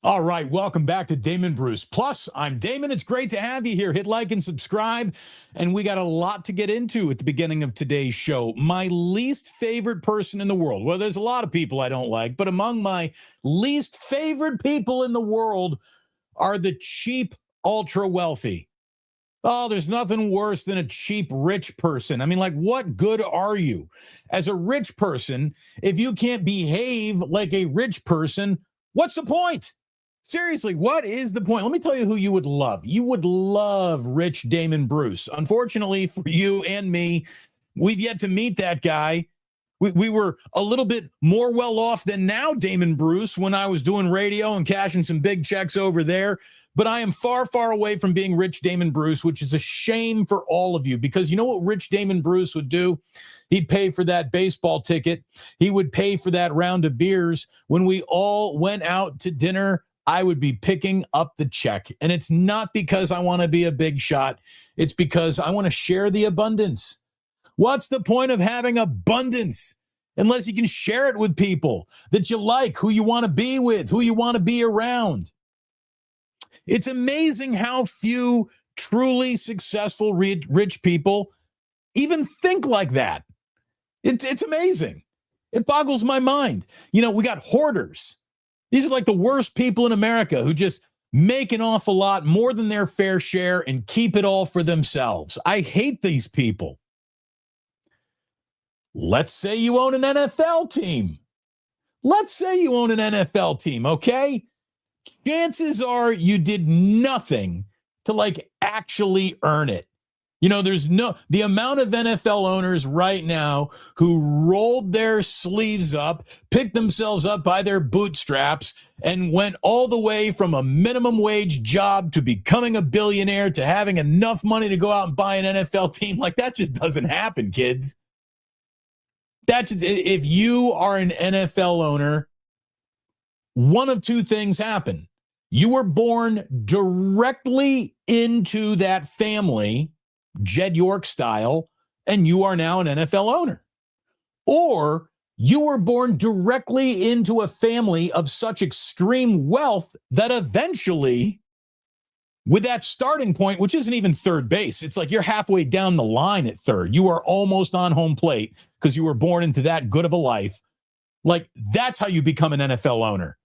All right, welcome back to Damon Bruce. Plus, I'm Damon. It's great to have you here. Hit like and subscribe. And we got a lot to get into at the beginning of today's show. My least favorite person in the world. Well, there's a lot of people I don't like, but among my least favorite people in the world are the cheap, ultra wealthy. Oh, there's nothing worse than a cheap rich person. I mean, like, what good are you? As a rich person, if you can't behave like a rich person, what's the point? Seriously, what is the point? Let me tell you who you would love. You would love rich Damon Bruce. Unfortunately for you and me, we've yet to meet that guy. We were a little bit more well off than now Damon Bruce when I was doing radio and cashing some big checks over there. But I am far, far away from being rich Damon Bruce, which is a shame for all of you, because you know what rich Damon Bruce would do? He'd pay for that baseball ticket. He would pay for that round of beers. When we all went out to dinner, I would be picking up the check. And it's not because I want to be a big shot. It's because I want to share the abundance. What's the point of having abundance unless you can share it with people that you like, who you want to be with, who you want to be around? It's amazing how few truly successful rich people even think like that. It's amazing. It boggles my mind. You know, we got hoarders. These are like the worst people in America who just make an awful lot more than their fair share and keep it all for themselves. I hate these people. Let's say you own an NFL team. Let's say you own an NFL team, okay? Chances are you did nothing to like actually earn it. You know, the amount of NFL owners right now who rolled their sleeves up, picked themselves up by their bootstraps, and went all the way from a minimum wage job to becoming a billionaire to having enough money to go out and buy an NFL team. Like, that just doesn't happen, kids. If you are an NFL owner, one of two things happen. You were born directly into that family, Jed York style, and you are now an NFL owner. Or you were born directly into a family of such extreme wealth that eventually, with that starting point, which isn't even third base, it's like you're halfway down the line at third. You are almost on home plate because you were born into that good of a life. Like, that's how you become an NFL owner.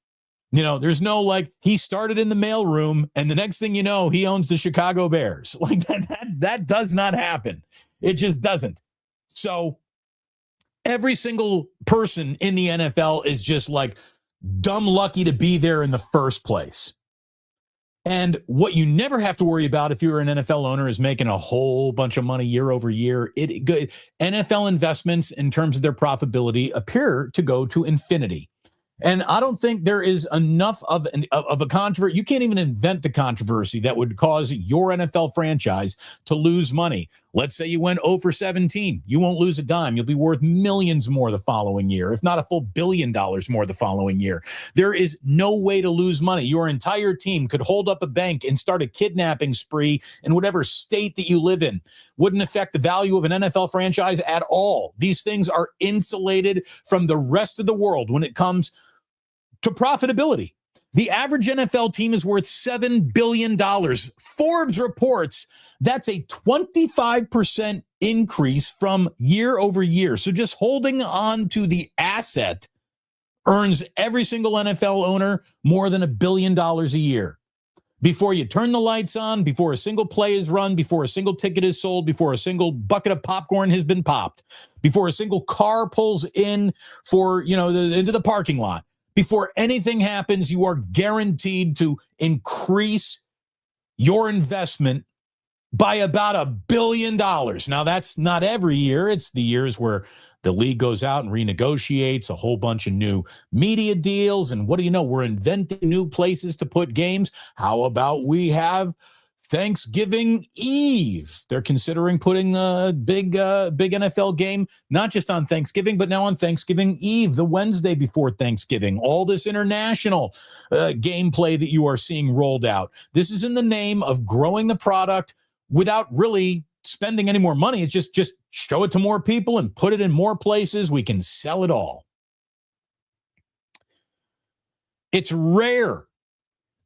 You know, there's no like he started in the mailroom and the next thing you know, he owns the Chicago Bears. Like that does not happen. It just doesn't. So every single person in the NFL is just like dumb lucky to be there in the first place. And what you never have to worry about if you're an NFL owner is making a whole bunch of money year over year. NFL investments in terms of their profitability appear to go to infinity. And I don't think there is enough of a controversy. You can't even invent the controversy that would cause your NFL franchise to lose money. Let's say you went 0 for 17. You won't lose a dime. You'll be worth millions more the following year, if not a full $1 billion more the following year. There is no way to lose money. Your entire team could hold up a bank and start a kidnapping spree in whatever state that you live in. Wouldn't affect the value of an NFL franchise at all. These things are insulated from the rest of the world when it comes to profitability. The average NFL team is worth $7 billion. Forbes reports that's a 25% increase from year over year. So just holding on to the asset earns every single NFL owner more than $1 billion a year. Before you turn the lights on, before a single play is run, before a single ticket is sold, before a single bucket of popcorn has been popped, before a single car pulls in for, into the parking lot, before anything happens, you are guaranteed to increase your investment by about $1 billion. Now, that's not every year. It's the years where the league goes out and renegotiates a whole bunch of new media deals. And what do you know? We're inventing new places to put games. How about we have Thanksgiving Eve? They're considering putting a big NFL game, not just on Thanksgiving, but now on Thanksgiving Eve, the Wednesday before Thanksgiving. All this international gameplay that you are seeing rolled out. This is in the name of growing the product without really spending any more money. It's just show it to more people and put it in more places. We can sell it all. It's rare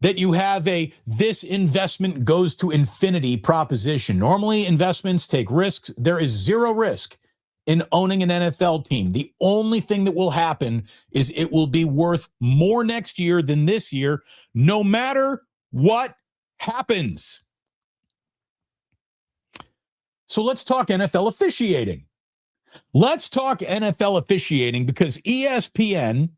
that you have this investment goes to infinity proposition. Normally, investments take risks. There is zero risk in owning an NFL team. The only thing that will happen is it will be worth more next year than this year, no matter what happens. So let's talk NFL officiating. Let's talk NFL officiating because ESPN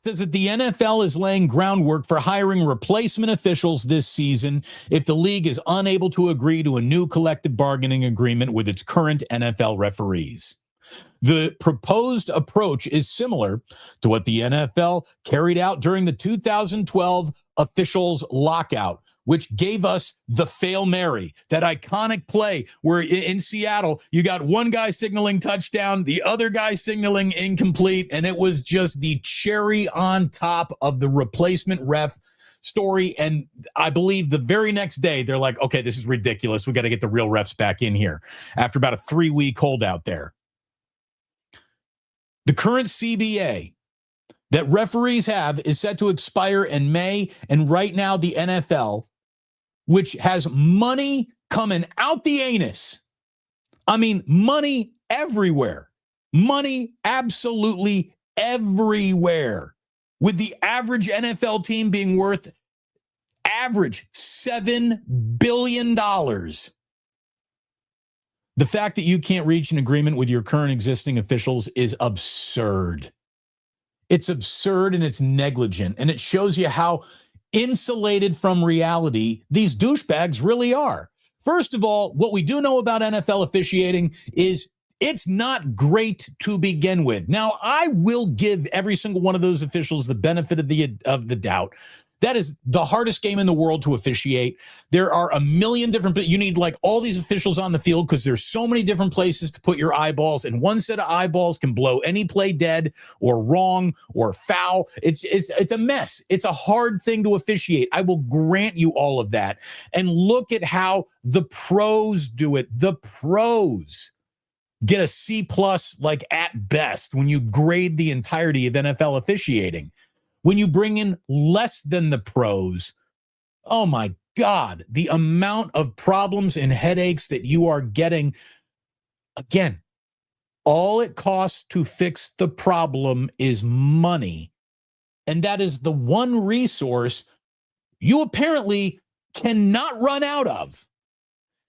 says that the NFL is laying groundwork for hiring replacement officials this season if the league is unable to agree to a new collective bargaining agreement with its current NFL referees. The proposed approach is similar to what the NFL carried out during the 2012 officials lockout, which gave us the Fail Mary, that iconic play where in Seattle, you got one guy signaling touchdown, the other guy signaling incomplete, and it was just the cherry on top of the replacement ref story. And I believe the very next day, they're like, okay, this is ridiculous. We got to get the real refs back in here after about a 3-week holdout there. The current CBA that referees have is set to expire in May, and right now the NFL, which has money coming out the anus. I mean, money everywhere. Money absolutely everywhere. With the average NFL team being worth average $7 billion. The fact that you can't reach an agreement with your current existing officials is absurd. It's absurd and it's negligent. And it shows you how insulated from reality these douchebags really are. First of all, what we do know about NFL officiating is it's not great to begin with. Now, I will give every single one of those officials the benefit of the doubt. That is the hardest game in the world to officiate. There are a million different, you need like all these officials on the field because there's so many different places to put your eyeballs, and one set of eyeballs can blow any play dead or wrong or foul. It's a mess. It's a hard thing to officiate. I will grant you all of that. And look at how the pros do it. The pros get a C+ like at best when you grade the entirety of NFL officiating. When you bring in less than the pros, oh my God, the amount of problems and headaches that you are getting. Again, all it costs to fix the problem is money. And that is the one resource you apparently cannot run out of.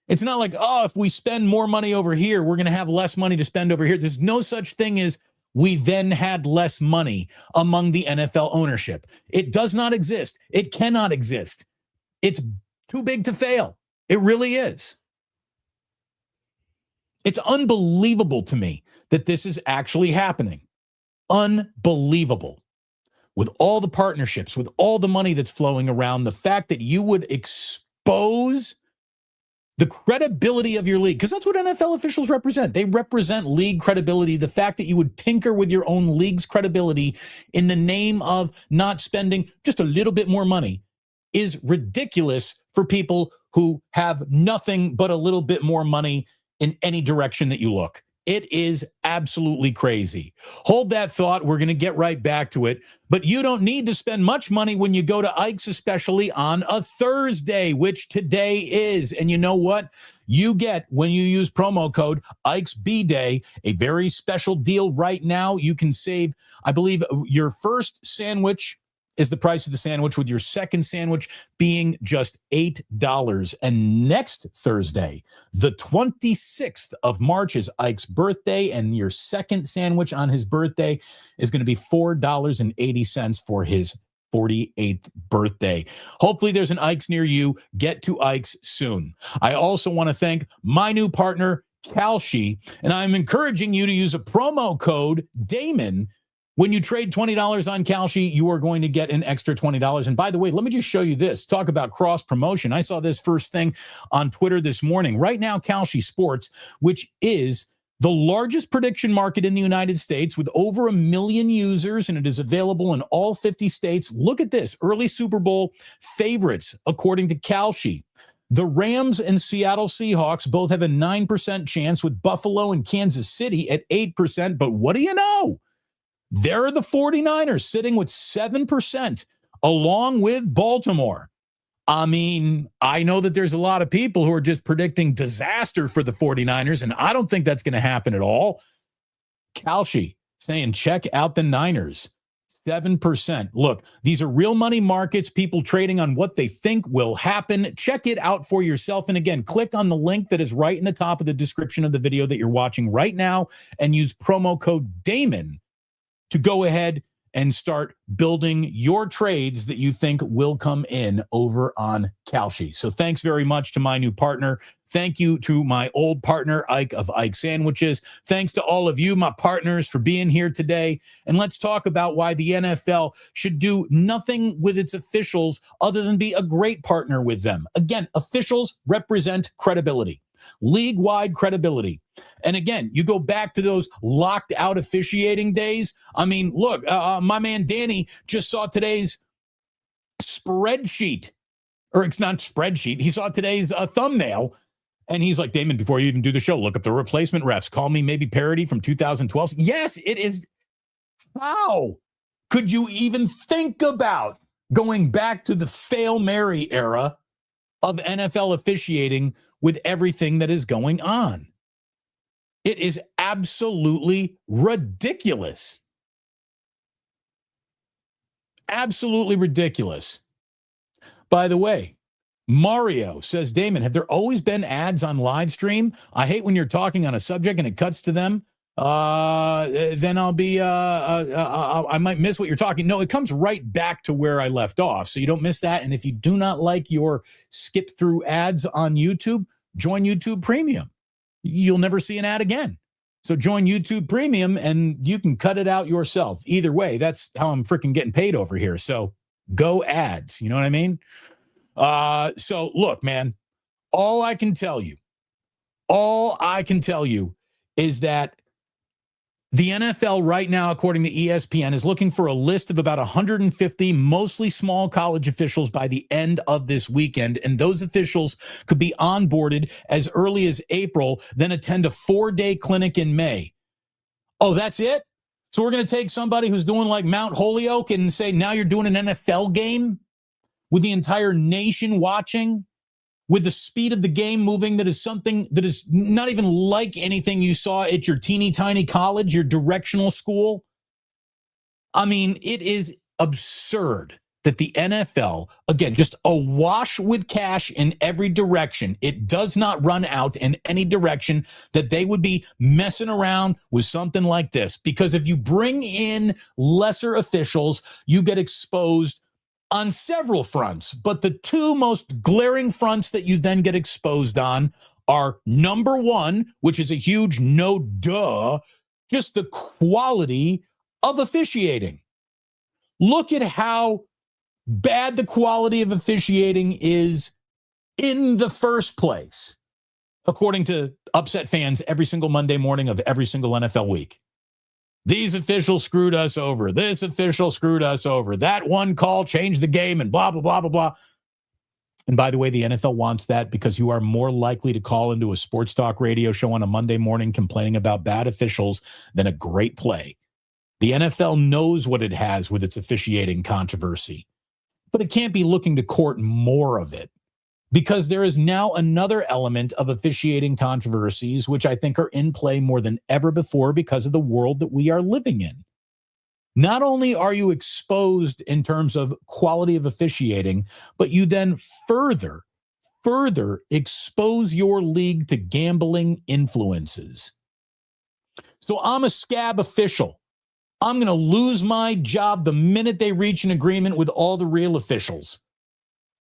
It's not like, oh, if we spend more money over here, we're going to have less money to spend over here. There's no such thing as we then had less money among the NFL ownership. It does not exist. It cannot exist. It's too big to fail. It really is. It's unbelievable to me that this is actually happening. Unbelievable. With all the partnerships, with all the money that's flowing around, the fact that you would expose the credibility of your league, because that's what NFL officials represent. They represent league credibility. The fact that you would tinker with your own league's credibility in the name of not spending just a little bit more money is ridiculous for people who have nothing but a little bit more money in any direction that you look. It is absolutely crazy. Hold that thought. We're going to get right back to it. But you don't need to spend much money when you go to Ike's, especially on a Thursday, which today is. And you know what? You get, when you use promo code Ike's B-Day, a very special deal right now. You can save, I believe, your first sandwich is the price of the sandwich, with your second sandwich being just $8. And next Thursday, the 26th of March, is Ike's birthday, and your second sandwich on his birthday is going to be $4.80 for his 48th birthday. Hopefully there's an Ike's near you. Get to Ike's soon. I also want to thank my new partner, Kalshi, and I'm encouraging you to use a promo code Damon. When you trade $20 on Kalshi, you are going to get an extra $20. And by the way, let me just show you this. Talk about cross promotion. I saw this first thing on Twitter this morning. Right now, Kalshi Sports, which is the largest prediction market in the United States with over 1 million users, and it is available in all 50 states. Look at this. Early Super Bowl favorites, according to Kalshi. The Rams and Seattle Seahawks both have a 9% chance, with Buffalo and Kansas City at 8%. But what do you know? There are the 49ers sitting with 7% along with Baltimore. I mean, I know that there's a lot of people who are just predicting disaster for the 49ers, and I don't think that's going to happen at all. Kalshi saying, check out the Niners. 7%. Look, these are real money markets, people trading on what they think will happen. Check it out for yourself. And again, click on the link that is right in the top of the description of the video that you're watching right now and use promo code Damon to go ahead and start building your trades that you think will come in over on Kalshi. So thanks very much to my new partner. Thank you to my old partner, Ike of Ike Sandwiches. Thanks to all of you, my partners, for being here today. And let's talk about why the NFL should do nothing with its officials other than be a great partner with them. Again, officials represent credibility, league-wide credibility. And again, you go back to those locked out officiating days. I mean, look, my man Danny just saw today's spreadsheet, or it's not spreadsheet. He saw today's thumbnail, and he's like, Damon, before you even do the show, look up the replacement refs. Call me maybe parody from 2012. Yes, it is. How could you even think about going back to the Fail Mary era of NFL officiating with everything that is going on? It is absolutely ridiculous. Absolutely ridiculous. By the way, Mario says, Damon, have there always been ads on live stream? I hate when you're talking on a subject and it cuts to them. Then I'll be, I might miss what you're talking. No, it comes right back to where I left off. So you don't miss that. And if you do not like your skip through ads on YouTube, join YouTube Premium. You'll never see an ad again. So join YouTube Premium and you can cut it out yourself. Either way, that's how I'm freaking getting paid over here. So go ads. You know what I mean? So look, man, all I can tell you is that the NFL right now, according to ESPN, is looking for a list of about 150 mostly small college officials by the end of this weekend. And those officials could be onboarded as early as April, then attend a 4-day clinic in May. Oh, that's it? So we're going to take somebody who's doing like Mount Holyoke and say, now you're doing an NFL game with the entire nation watching, with the speed of the game moving, that is something that is not even like anything you saw at your teeny tiny college, your directional school. I mean, it is absurd that the NFL, again, just awash with cash in every direction. It does not run out in any direction, that they would be messing around with something like this. Because if you bring in lesser officials, you get exposed on several fronts, but the two most glaring fronts that you then get exposed on are, number one, which is a huge no duh, just the quality of officiating. Look at how bad the quality of officiating is in the first place, according to upset fans every single Monday morning of every single NFL week. These officials screwed us over. This official screwed us over. That one call changed the game and blah, blah, blah, blah, blah. And by the way, the NFL wants that because you are more likely to call into a sports talk radio show on a Monday morning complaining about bad officials than a great play. The NFL knows what it has with its officiating controversy, but it can't be looking to court more of it, because there is now another element of officiating controversies, which I think are in play more than ever before because of the world that we are living in. Not only are you exposed in terms of quality of officiating, but you then further expose your league to gambling influences. So I'm a scab official. I'm going to lose my job the minute they reach an agreement with all the real officials.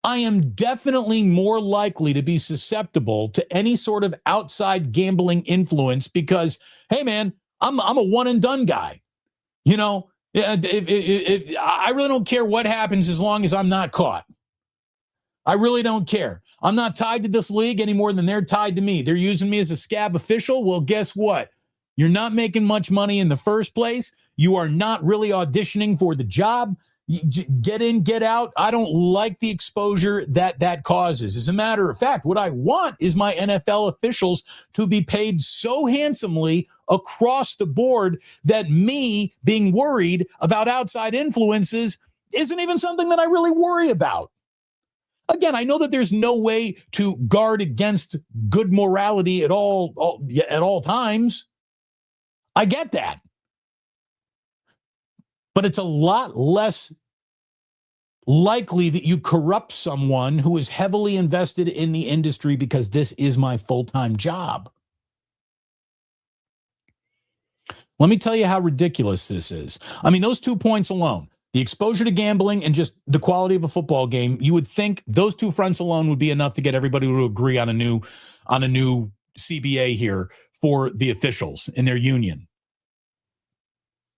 I am definitely more likely to be susceptible to any sort of outside gambling influence because, hey, man, I'm a one and done guy. You know, I really don't care what happens as long as I'm not caught. I really don't care. I'm not tied to this league any more than they're tied to me. They're using me as a scab official. Well, guess what? You're not making much money in the first place. You are not really auditioning for the job. Get in, get out. I don't like the exposure that causes. As a matter of fact, what I want is my NFL officials to be paid so handsomely across the board that me being worried about outside influences isn't even something that I really worry about. Again, I know that there's no way to guard against good morality at all times. I get that. But it's a lot less likely that you corrupt someone who is heavily invested in the industry because this is my full-time job. Let me tell you how ridiculous this is. I mean, those 2 points alone, the exposure to gambling and just the quality of a football game, you would think those two fronts alone would be enough to get everybody to agree on a new CBA here for the officials in their union.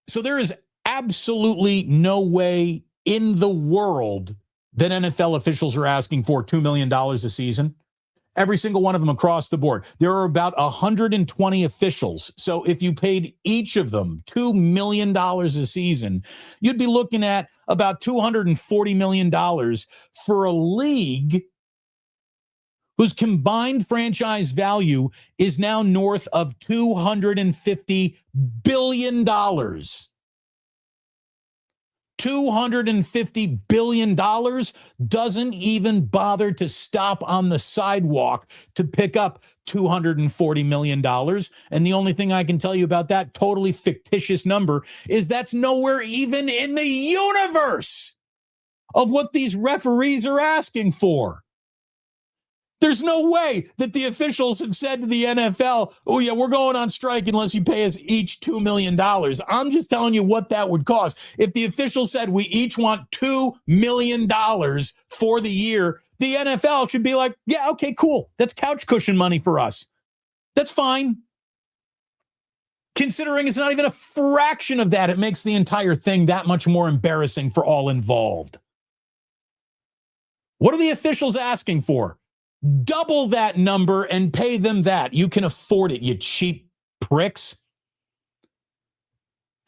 So there is absolutely no way in the world that NFL officials are asking for $2 million a season. Every single one of them across the board. There are about 120 officials. So if you paid each of them $2 million a season, you'd be looking at about $240 million for a league whose combined franchise value is now north of $250 billion. $250 billion doesn't even bother to stop on the sidewalk to pick up $240 million. And the only thing I can tell you about that totally fictitious number is that's nowhere even in the universe of what these referees are asking for. There's no way that the officials have said to the NFL, oh, yeah, we're going on strike unless you pay us each $2 million. I'm just telling you what that would cost. If the officials said we each want $2 million for the year, the NFL should be like, yeah, okay, cool. That's couch cushion money for us. That's fine. Considering it's not even a fraction of that, it makes the entire thing that much more embarrassing for all involved. What are the officials asking for? Double that number and pay them that. You can afford it, you cheap pricks.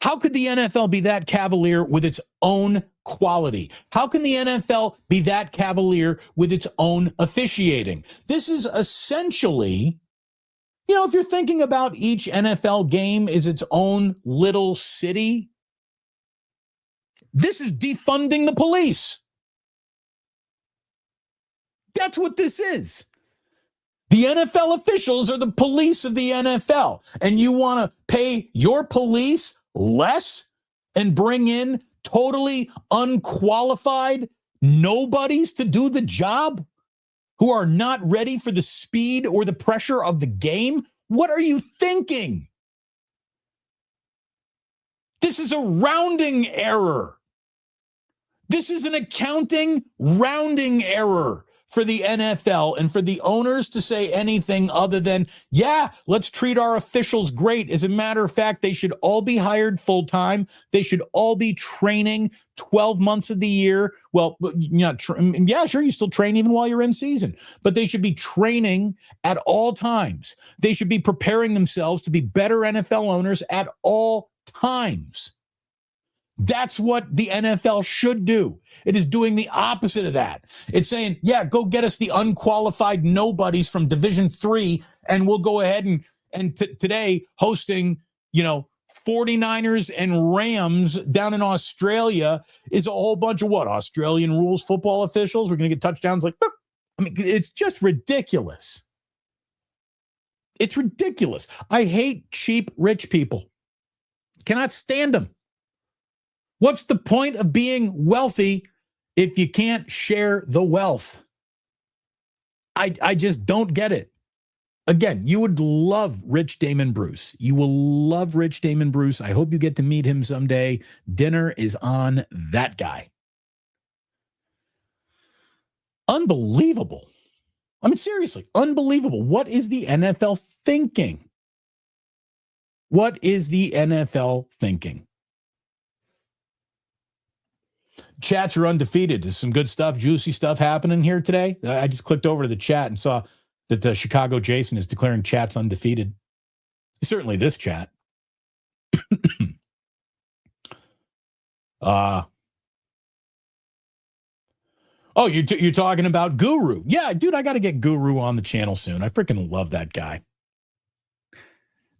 How could the NFL be that cavalier with its own quality? How can the NFL be that cavalier with its own officiating? This is essentially, if you're thinking about each NFL game as its own little city, this is defunding the police. That's what this is. The NFL officials are the police of the NFL, and you want to pay your police less and bring in totally unqualified nobodies to do the job who are not ready for the speed or the pressure of the game? What are you thinking? This is a rounding error. This is an accounting rounding error for the NFL and for the owners to say anything other than, yeah, let's treat our officials great. As a matter of fact, they should all be hired full-time. They should all be training 12 months of the year. Well, yeah, sure, you still train even while you're in season, but they should be training at all times. They should be preparing themselves to be better NFL owners at all times. That's what the NFL should do. It is doing the opposite of that. It's saying, yeah, go get us the unqualified nobodies from Division III, and we'll go ahead and today hosting, 49ers and Rams down in Australia is a whole bunch of what? Australian rules football officials. We're going to get touchdowns like, it's just ridiculous. It's ridiculous. I hate cheap rich people. Cannot stand them. What's the point of being wealthy if you can't share the wealth? I just don't get it. Again, you would love Rich Damon Bruce. You will love Rich Damon Bruce. I hope you get to meet him someday. Dinner is on that guy. Unbelievable. I mean, seriously, unbelievable. What is the NFL thinking? What is the NFL thinking? Chats are undefeated. There's some good stuff, juicy stuff happening here today. I just clicked over to the chat and saw that Chicago Jason is declaring chats undefeated. Certainly this chat. Oh, you're talking about Guru. Yeah, dude, I got to get Guru on the channel soon. I freaking love that guy.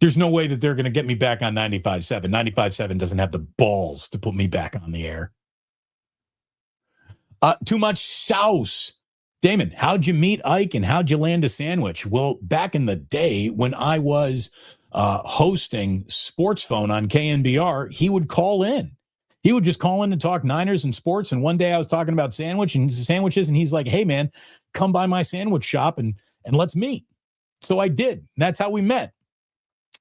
There's no way that they're going to get me back on 95.7. 95.7 doesn't have the balls to put me back on the air. Too much sauce. Damon, how'd you meet Ike and how'd you land a sandwich? Well, back in the day when I was hosting Sports Phone on KNBR, he would call in. He would just call in and talk Niners and sports. And one day I was talking about sandwiches, and he's like, hey, man, come by my sandwich shop and let's meet. So I did. That's how we met.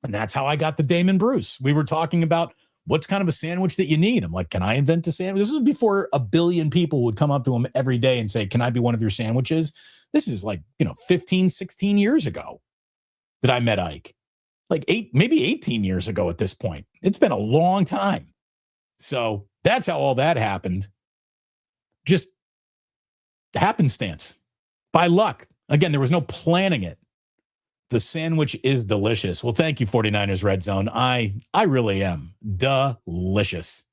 And that's how I got the Damon Bruce. We were talking about what's kind of a sandwich that you need. I'm like, can I invent a sandwich? This was before a billion people would come up to him every day and say, can I be one of your sandwiches? This is like, 15, 16 years ago that I met Ike. Like maybe 18 years ago at this point. It's been a long time. So that's how all that happened. Just happenstance. By luck. Again, there was no planning it. The sandwich is delicious. Well, thank you, 49ers Red Zone. I really am. Delicious.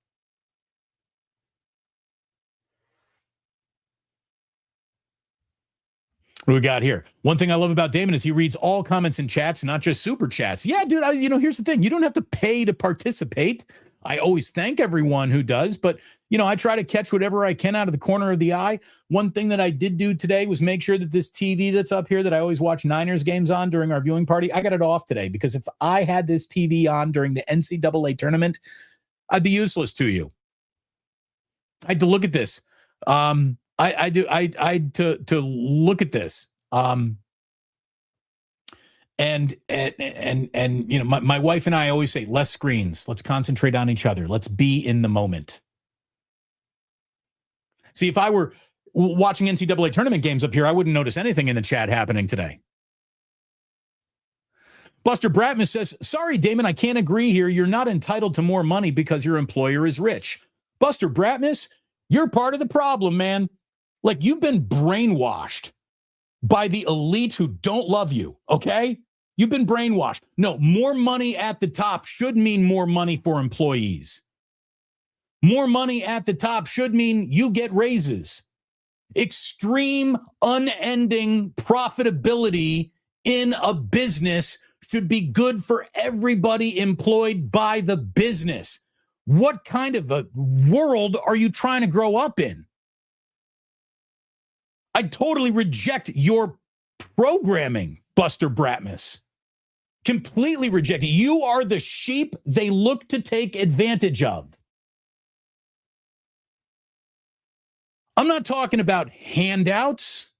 What do we got here? One thing I love about Damon is he reads all comments and chats, not just super chats. Yeah, dude, here's the thing. You don't have to pay to participate. I always thank everyone who does, but, I try to catch whatever I can out of the corner of the eye. One thing that I did do today was make sure that this TV that's up here that I always watch Niners games on during our viewing party, I got it off today because if I had this TV on during the NCAA tournament, I'd be useless to you. I had to look at this. I had to look at this. And my wife and I always say, less screens. Let's concentrate on each other. Let's be in the moment. See, if I were watching NCAA tournament games up here, I wouldn't notice anything in the chat happening today. Buster Bratmus says, sorry, Damon, I can't agree here. You're not entitled to more money because your employer is rich. Buster Bratmus, you're part of the problem, man. Like, you've been brainwashed by the elite who don't love you, okay? You've been brainwashed. No, more money at the top should mean more money for employees. More money at the top should mean you get raises. Extreme, unending profitability in a business should be good for everybody employed by the business. What kind of a world are you trying to grow up in? I totally reject your programming, Buster Bratmus. Completely reject it. You are the sheep they look to take advantage of. I'm not talking about handouts.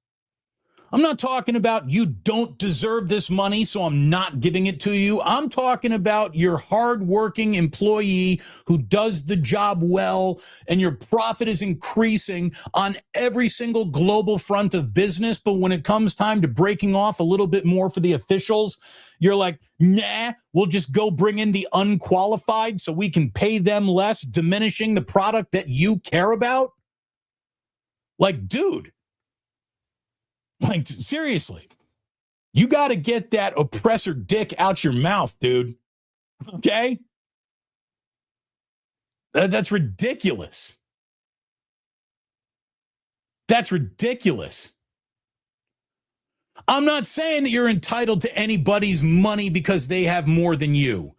I'm not talking about you don't deserve this money, so I'm not giving it to you. I'm talking about your hardworking employee who does the job well, and your profit is increasing on every single global front of business. But when it comes time to breaking off a little bit more for the officials, you're like, nah, we'll just go bring in the unqualified so we can pay them less, diminishing the product that you care about. Like, dude. Like, seriously, you got to get that oppressor dick out your mouth, dude. Okay? That's ridiculous. That's ridiculous. I'm not saying that you're entitled to anybody's money because they have more than you.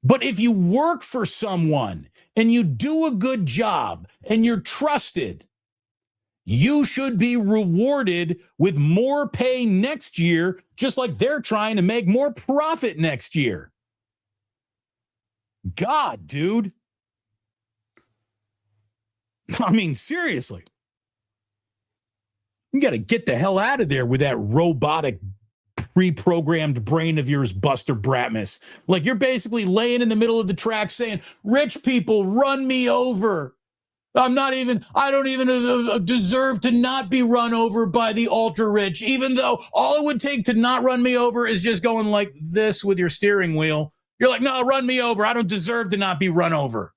But if you work for someone and you do a good job and you're trusted, you should be rewarded with more pay next year, just like they're trying to make more profit next year. God, dude. I mean, seriously. You got to get the hell out of there with that robotic, pre-programmed brain of yours, Buster Bratmus. Like, you're basically laying in the middle of the track saying, rich people, run me over. I don't even deserve to not be run over by the ultra rich, even though all it would take to not run me over is just going like this with your steering wheel. You're like, no, run me over. I don't deserve to not be run over.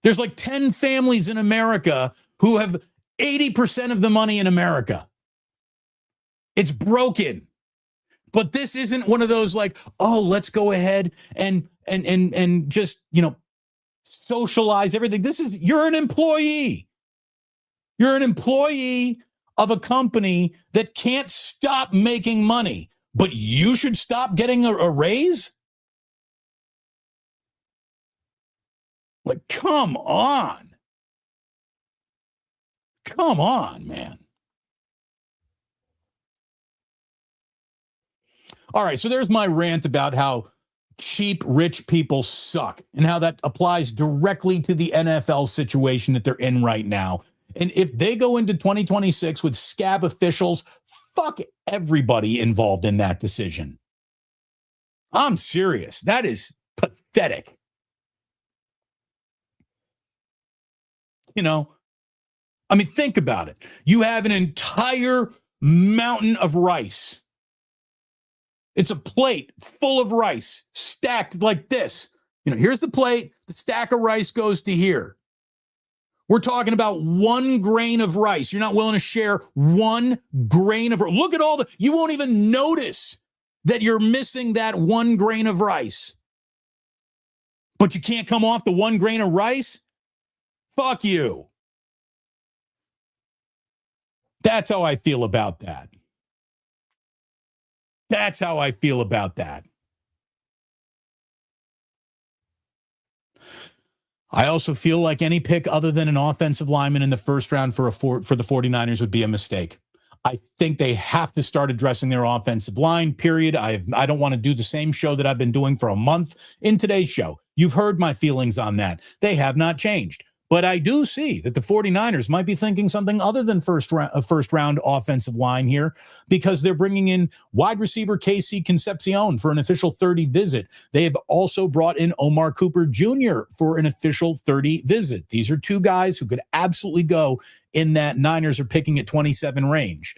There's like 10 families in America who have 80% of the money in America. It's broken. But this isn't one of those like, oh, let's go ahead and just, socialize everything. You're an employee. You're an employee of a company that can't stop making money, but you should stop getting a raise? Like, come on. Come on, man. All right, so there's my rant about how cheap, rich people suck and how that applies directly to the NFL situation that they're in right now. And if they go into 2026 with scab officials, fuck everybody involved in that decision. I'm serious. That is pathetic. You know, I mean, think about it. You have an entire mountain of rice. It's a plate full of rice stacked like this. Here's the plate. The stack of rice goes to here. We're talking about 1 grain of rice. You're not willing to share 1 grain of rice. Look at you won't even notice that you're missing that 1 grain of rice. But you can't come off the 1 grain of rice? Fuck you. That's how I feel about that. That's how I feel about that. I also feel like any pick other than an offensive lineman in the first round for the 49ers would be a mistake. I think they have to start addressing their offensive line, period. I don't want to do the same show that I've been doing for a month in today's show. You've heard my feelings on that. They have not changed. But I do see that the 49ers might be thinking something other than first round offensive line here, because they're bringing in wide receiver Casey Concepcion for an official 30 visit. They have also brought in Omar Cooper Jr. for an official 30 visit. These are 2 guys who could absolutely go in that Niners are picking at 27 range.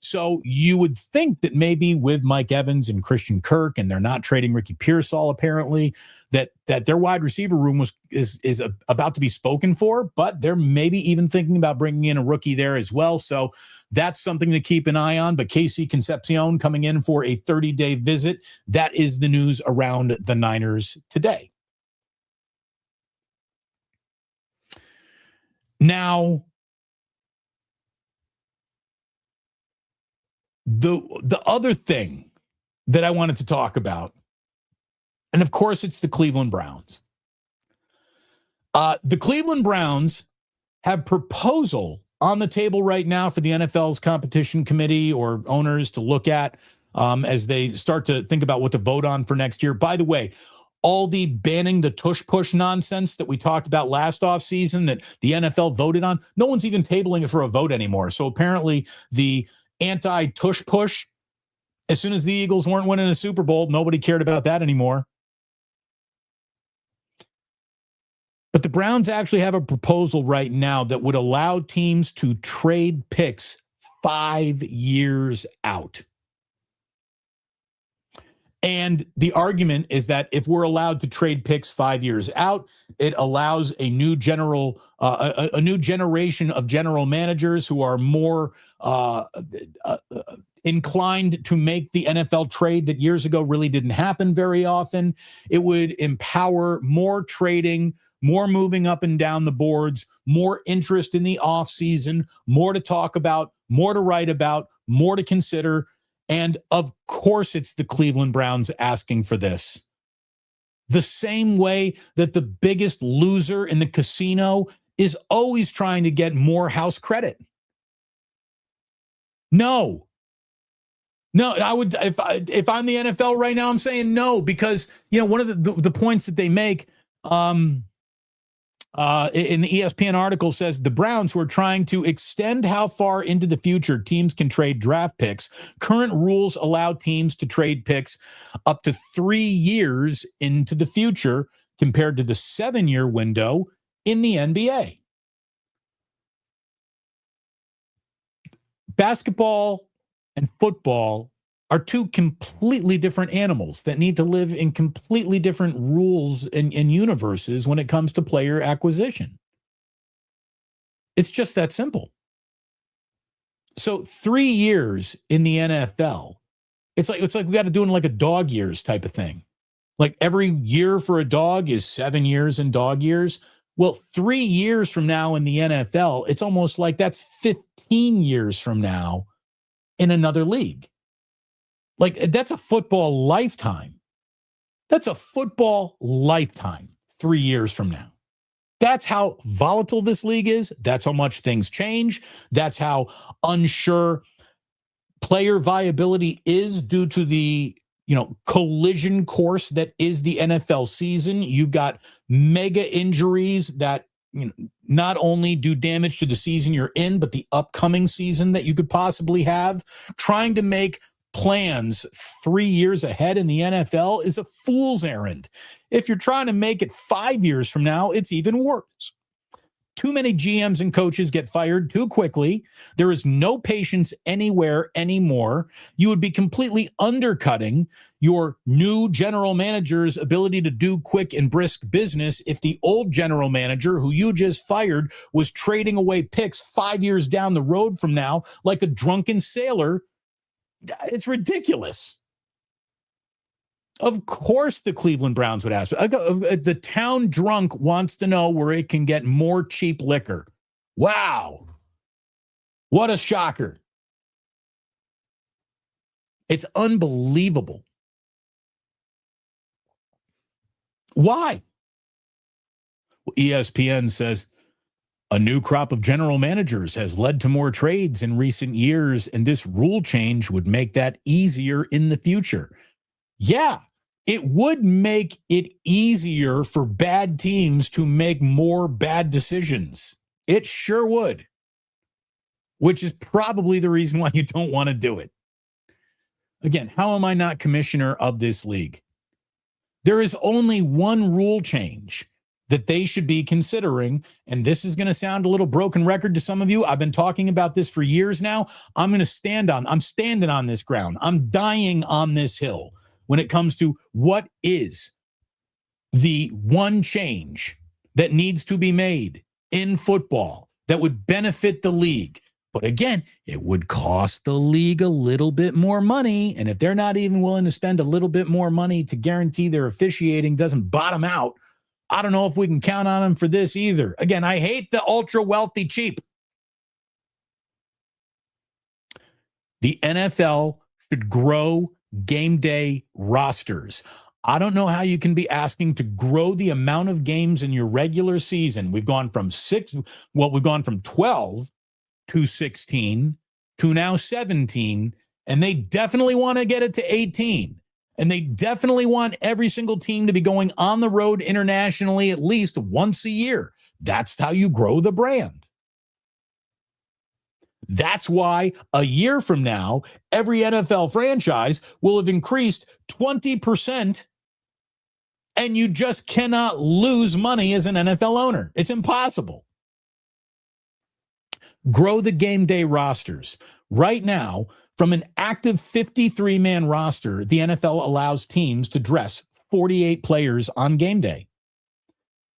So you would think that maybe with Mike Evans and Christian Kirk, and they're not trading Ricky Pearsall apparently, that their wide receiver room is about to be spoken for, but they're maybe even thinking about bringing in a rookie there as well. So that's something to keep an eye on. But Casey Concepcion coming in for a 30-day visit. That is the news around the Niners today. Now, the other thing that I wanted to talk about, and of course it's the Cleveland Browns. The Cleveland Browns have proposal on the table right now for the NFL's competition committee or owners to look at as they start to think about what to vote on for next year. By the way, all the banning the tush push nonsense that we talked about last offseason that the NFL voted on, no one's even tabling it for a vote anymore. So apparently the anti-tush push, as soon as the Eagles weren't winning a Super Bowl, nobody cared about that anymore. But the Browns actually have a proposal right now that would allow teams to trade picks 5 years out. And the argument is that if we're allowed to trade picks 5 years out, it allows a new generation of general managers who are more inclined to make the NFL trade that years ago really didn't happen very often. It would empower more trading, more moving up and down the boards, more interest in the offseason, more to talk about, more to write about, more to consider. And of course, it's the Cleveland Browns asking for this. The same way that the biggest loser in the casino is always trying to get more house credit. No, I would, if I'm the NFL right now, I'm saying no, because, one of the points that they make in the ESPN article says the Browns, who are trying to extend how far into the future teams can trade draft picks. Current rules allow teams to trade picks up to 3 years into the future compared to the 7-year window in the NBA. Basketball and football are 2 completely different animals that need to live in completely different rules and universes when it comes to player acquisition. It's just that simple. So 3 years in the NFL, it's like we got to do it in like a dog years type of thing. Like every year for a dog is 7 years in dog years. Well, 3 years from now in the NFL, it's almost like that's 15 years from now in another league. Like, that's a football lifetime. That's a football lifetime 3 years from now. That's how volatile this league is. That's how much things change. That's how unsure player viability is due to the collision course that is the NFL season. You've got mega injuries that not only do damage to the season you're in, but the upcoming season that you could possibly have. Trying to make plans 3 years ahead in the NFL is a fool's errand. If you're trying to make it 5 years from now, it's even worse. Too many GMs and coaches get fired too quickly. There is no patience anywhere anymore. You would be completely undercutting your new general manager's ability to do quick and brisk business if the old general manager who you just fired was trading away picks 5 years down the road from now like a drunken sailor. It's ridiculous. Of course the Cleveland Browns would ask. The town drunk wants to know where it can get more cheap liquor. Wow. What a shocker. It's unbelievable. Why? Well, ESPN says a new crop of general managers has led to more trades in recent years, and this rule change would make that easier in the future. Yeah, it would make it easier for bad teams to make more bad decisions. It sure would, which is probably the reason why you don't want to do it. Again, how am I not commissioner of this league? There is only one rule change that they should be considering, and this is going to sound a little broken record to some of you. I've been talking about this for years now. I'm standing on this ground. I'm dying on this hill when it comes to what is the one change that needs to be made in football that would benefit the league. But again, it would cost the league a little bit more money. And if they're not even willing to spend a little bit more money to guarantee their officiating doesn't bottom out, I don't know if we can count on them for this either. Again, I hate the ultra wealthy cheap. The NFL should grow game day rosters. I don't know how you can be asking to grow the amount of games in your regular season. We've gone from 12 to 16 to now 17, and they definitely want to get it to 18. And they definitely want every single team to be going on the road internationally at least once a year. That's how you grow the brand. That's why a year from now, every NFL franchise will have increased 20%, and you just cannot lose money as an NFL owner. It's impossible. Grow the game day rosters. Right now, from an active 53-man roster, the NFL allows teams to dress 48 players on game day.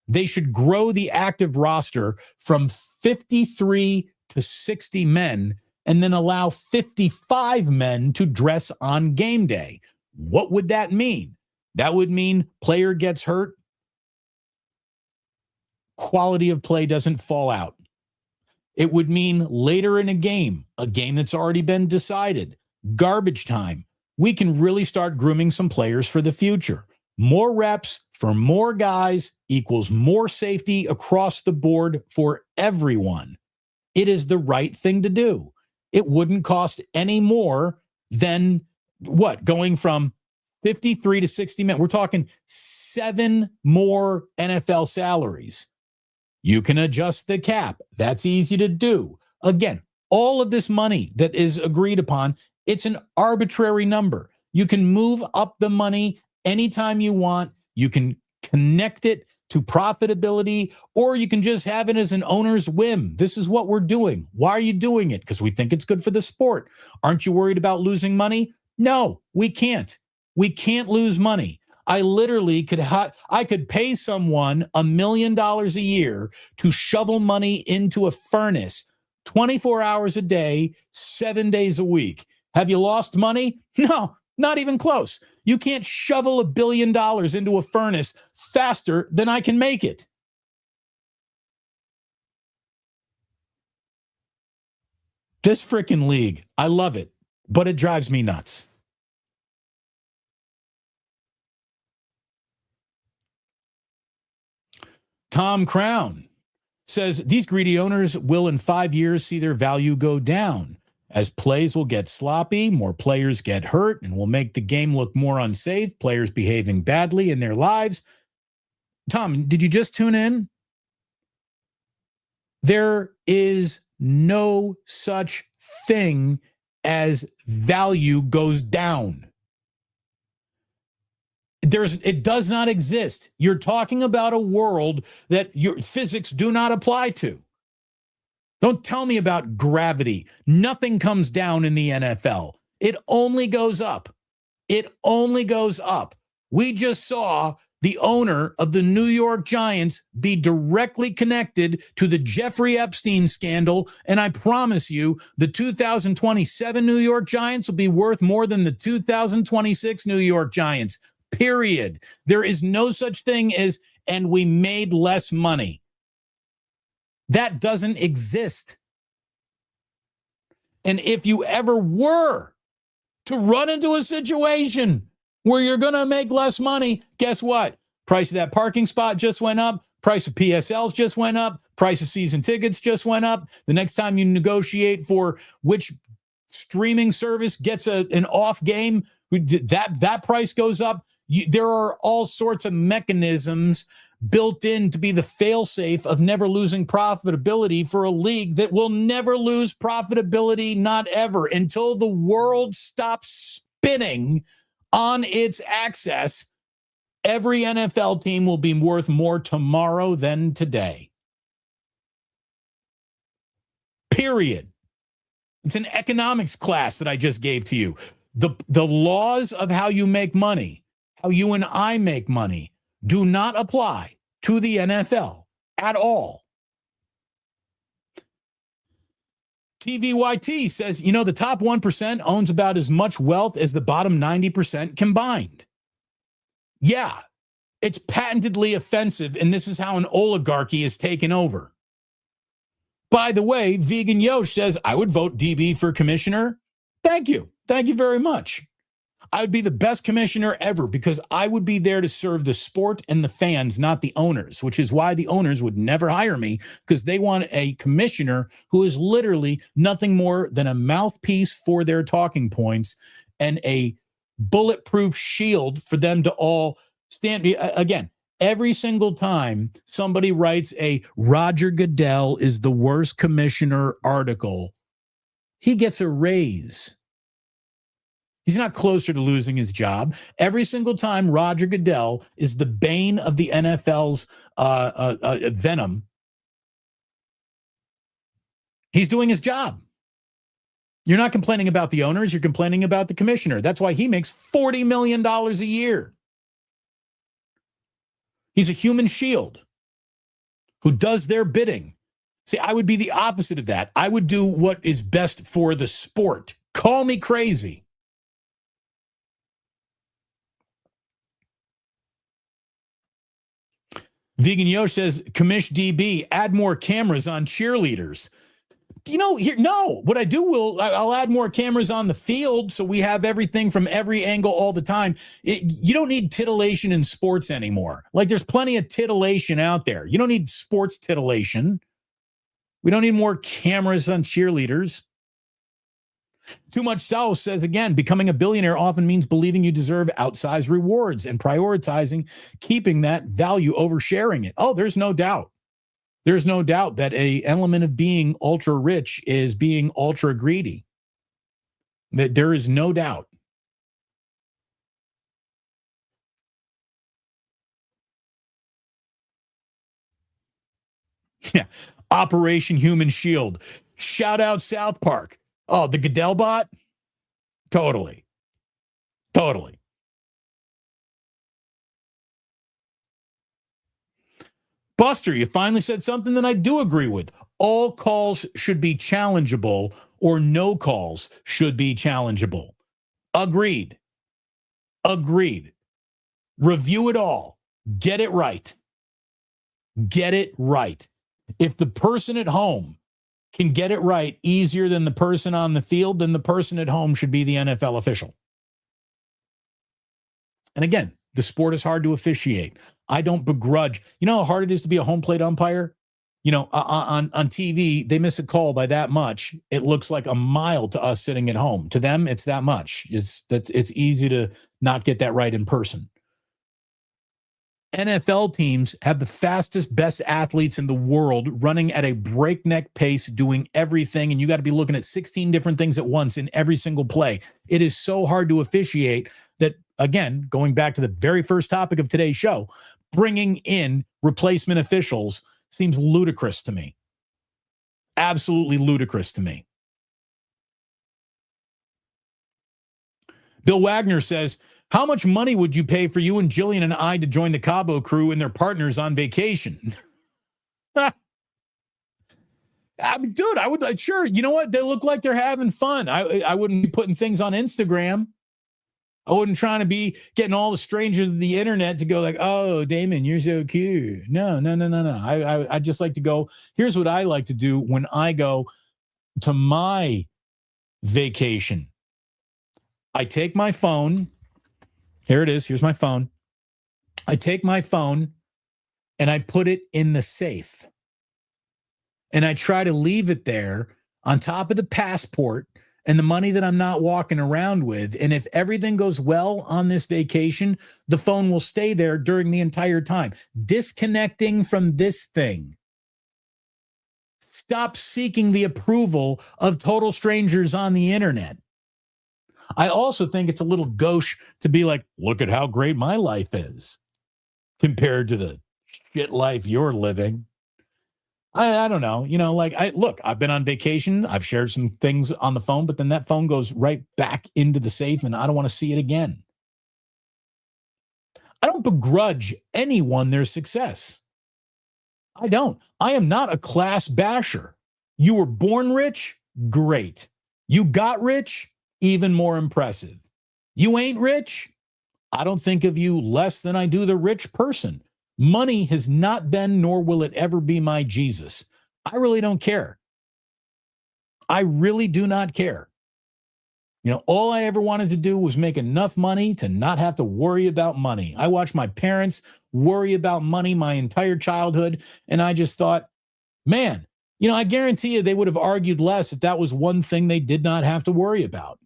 They should grow the active roster from 53 to 60 men and then allow 55 men to dress on game day. What would that mean? That would mean player gets hurt, quality of play doesn't fall out. It would mean later in a game that's already been decided, garbage time, we can really start grooming some players for the future. More reps for more guys equals more safety across the board for everyone. It is the right thing to do. It wouldn't cost any more than going from 53 to 60 men. We're talking 7 more NFL salaries. You can adjust the cap. That's easy to do. Again, all of this money that is agreed upon, it's an arbitrary number. You can move up the money anytime you want. You can connect it to profitability, or you can just have it as an owner's whim. This is what we're doing. Why are you doing it? Because we think it's good for the sport. Aren't you worried about losing money? No, we can't. We can't lose money. I literally could pay someone $1 million a year to shovel money into a furnace 24 hours a day, 7 days a week. Have you lost money? No, not even close. You can't shovel $1 billion into a furnace faster than I can make it. This freaking league, I love it, but it drives me nuts. Tom Crown says these greedy owners will in 5 years see their value go down as plays will get sloppy, more players get hurt, and will make the game look more unsafe, players behaving badly in their lives. Tom, did you just tune in? There is no such thing as value goes down. It does not exist. You're talking about a world that your physics do not apply to. Don't tell me about gravity. Nothing comes down in the NFL. It only goes up. It only goes up. We just saw the owner of the New York Giants be directly connected to the Jeffrey Epstein scandal. And I promise you, the 2027 New York Giants will be worth more than the 2026 New York Giants. Period. There is no such thing as, and we made less money. That doesn't exist. And if you ever were to run into a situation where you're going to make less money, guess what? Price of that parking spot just went up. Price of PSLs just went up. Price of season tickets just went up. The next time you negotiate for which streaming service gets an off game, that price goes up. There are all sorts of mechanisms built in to be the fail-safe of never losing profitability for a league that will never lose profitability, not ever, until the world stops spinning on its axis. Every NFL team will be worth more tomorrow than today. Period. It's an economics class that I just gave to you. The laws of how you make money, how you and I make money, do not apply to the NFL at all. TVYT says, the top 1% owns about as much wealth as the bottom 90% combined. Yeah, it's patently offensive, and this is how an oligarchy is taken over. By the way, Vegan Yosh says, I would vote DB for commissioner. Thank you. Thank you very much. I would be the best commissioner ever because I would be there to serve the sport and the fans, not the owners, which is why the owners would never hire me, because they want a commissioner who is literally nothing more than a mouthpiece for their talking points and a bulletproof shield for them to all stand. Again, every single time somebody writes a Roger Goodell is the worst commissioner article, he gets a raise. He's not closer to losing his job. Every single time Roger Goodell is the bane of the NFL's venom, he's doing his job. You're not complaining about the owners. You're complaining about the commissioner. That's why he makes $40 million a year. He's a human shield who does their bidding. See, I would be the opposite of that. I would do what is best for the sport. Call me crazy. Vegan Yosh says, Commish DB, add more cameras on cheerleaders. What I do I'll add more cameras on the field so we have everything from every angle all the time. You don't need titillation in sports anymore. Like, there's plenty of titillation out there. You don't need sports titillation. We don't need more cameras on cheerleaders. Too Much South says, again, becoming a billionaire often means believing you deserve outsized rewards and prioritizing keeping that value over sharing it. Oh, there's no doubt. There's no doubt that an element of being ultra rich is being ultra greedy. That there is no doubt. Yeah. Operation Human Shield. Shout out South Park. Oh, the Goodell bot? Totally. Buster, you finally said something that I do agree with. All calls should be challengeable, or no calls should be challengeable. Agreed. Review it all. Get it right. If the person at home can get it right easier than the person on the field, then the person at home should be the NFL official. And again, the sport is hard to officiate. I don't begrudge. You know how hard it is to be a home plate umpire? You know, on TV, they miss a call by that much. It looks like a mile to us sitting at home. To them, it's that much. It's easy to not get that right in person. NFL teams have the fastest, best athletes in the world running at a breakneck pace, doing everything. And you got to be looking at 16 different things at once in every single play. It is so hard to officiate that, again, going back to the very first topic of today's show, bringing in replacement officials seems ludicrous to me. Absolutely ludicrous to me. Bill Wagner says, how much money would you pay for you and Jillian and I to join the Cabo crew and their partners on vacation? I mean, dude, I would, sure. You know what? They look like they're having fun. I wouldn't be putting things on Instagram. I wouldn't try to be getting all the strangers of the internet to go like, oh, Damon, you're so cute. No. I just like to go. Here's what I like to do when I go to my vacation. I take my phone. Here it is. Here's my phone. I take my phone and I put it in the safe. And I try to leave it there on top of the passport and the money that I'm not walking around with. And if everything goes well on this vacation, the phone will stay there during the entire time. Disconnecting from this thing. Stop seeking the approval of total strangers on the internet. I also think it's a little gauche to be like, look at how great my life is compared to the shit life you're living. I don't know. You know, like, I've been on vacation. I've shared some things on the phone, but then that phone goes right back into the safe and I don't want to see it again. I don't begrudge anyone their success. I don't. I am not a class basher. You were born rich? Great. You got rich? Even more impressive. You ain't rich? I don't think of you less than I do the rich person. Money has not been, nor will it ever be, my Jesus. I really don't care. I really do not care. You know, all I ever wanted to do was make enough money to not have to worry about money. I watched my parents worry about money my entire childhood, and I just thought, man, you know, I guarantee you they would have argued less if that was one thing they did not have to worry about.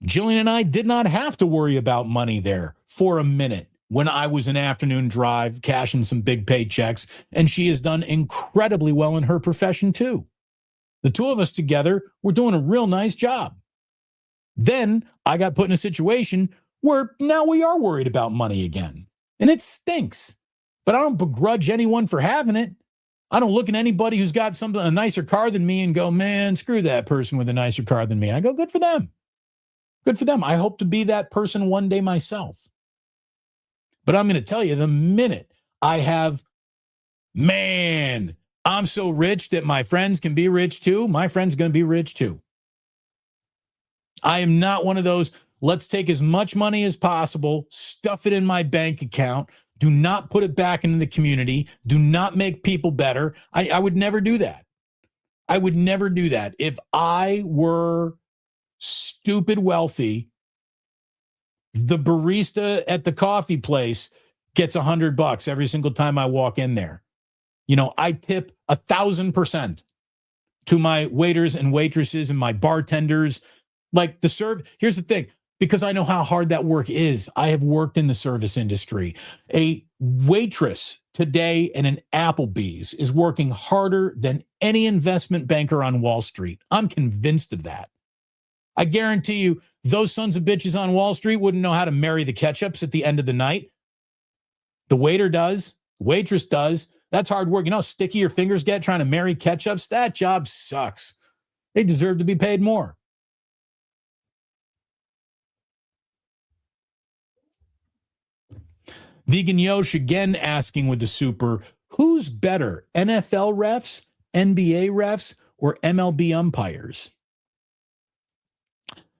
Jillian and I did not have to worry about money there for a minute when I was an afternoon drive, cashing some big paychecks, and she has done incredibly well in her profession too. The two of us together were doing a real nice job. Then I got put in a situation where now we are worried about money again, and it stinks. But I don't begrudge anyone for having it. I don't look at anybody who's got a nicer car than me and go, man, screw that person with a nicer car than me. I go, good for them. Good for them. I hope to be that person one day myself. But I'm going to tell you, the minute I have, man, I'm so rich that my friends can be rich too, my friend's going to be rich too. I am not one of those, let's take as much money as possible, stuff it in my bank account, do not put it back into the community, do not make people better. I would never do that. I would never do that. If I were stupid wealthy, the barista at the coffee place gets $100 every single time I walk in there. You know, I tip 1,000% to my waiters and waitresses and my bartenders. Like here's the thing, because I know how hard that work is. I have worked in the service industry. A waitress today in an Applebee's is working harder than any investment banker on Wall Street. I'm convinced of that. I guarantee you, those sons of bitches on Wall Street wouldn't know how to marry the ketchups at the end of the night. The waiter does. Waitress does. That's hard work. You know how sticky your fingers get trying to marry ketchups? That job sucks. They deserve to be paid more. Vegan Yosh again asking with the super, who's better, NFL refs, NBA refs, or MLB umpires?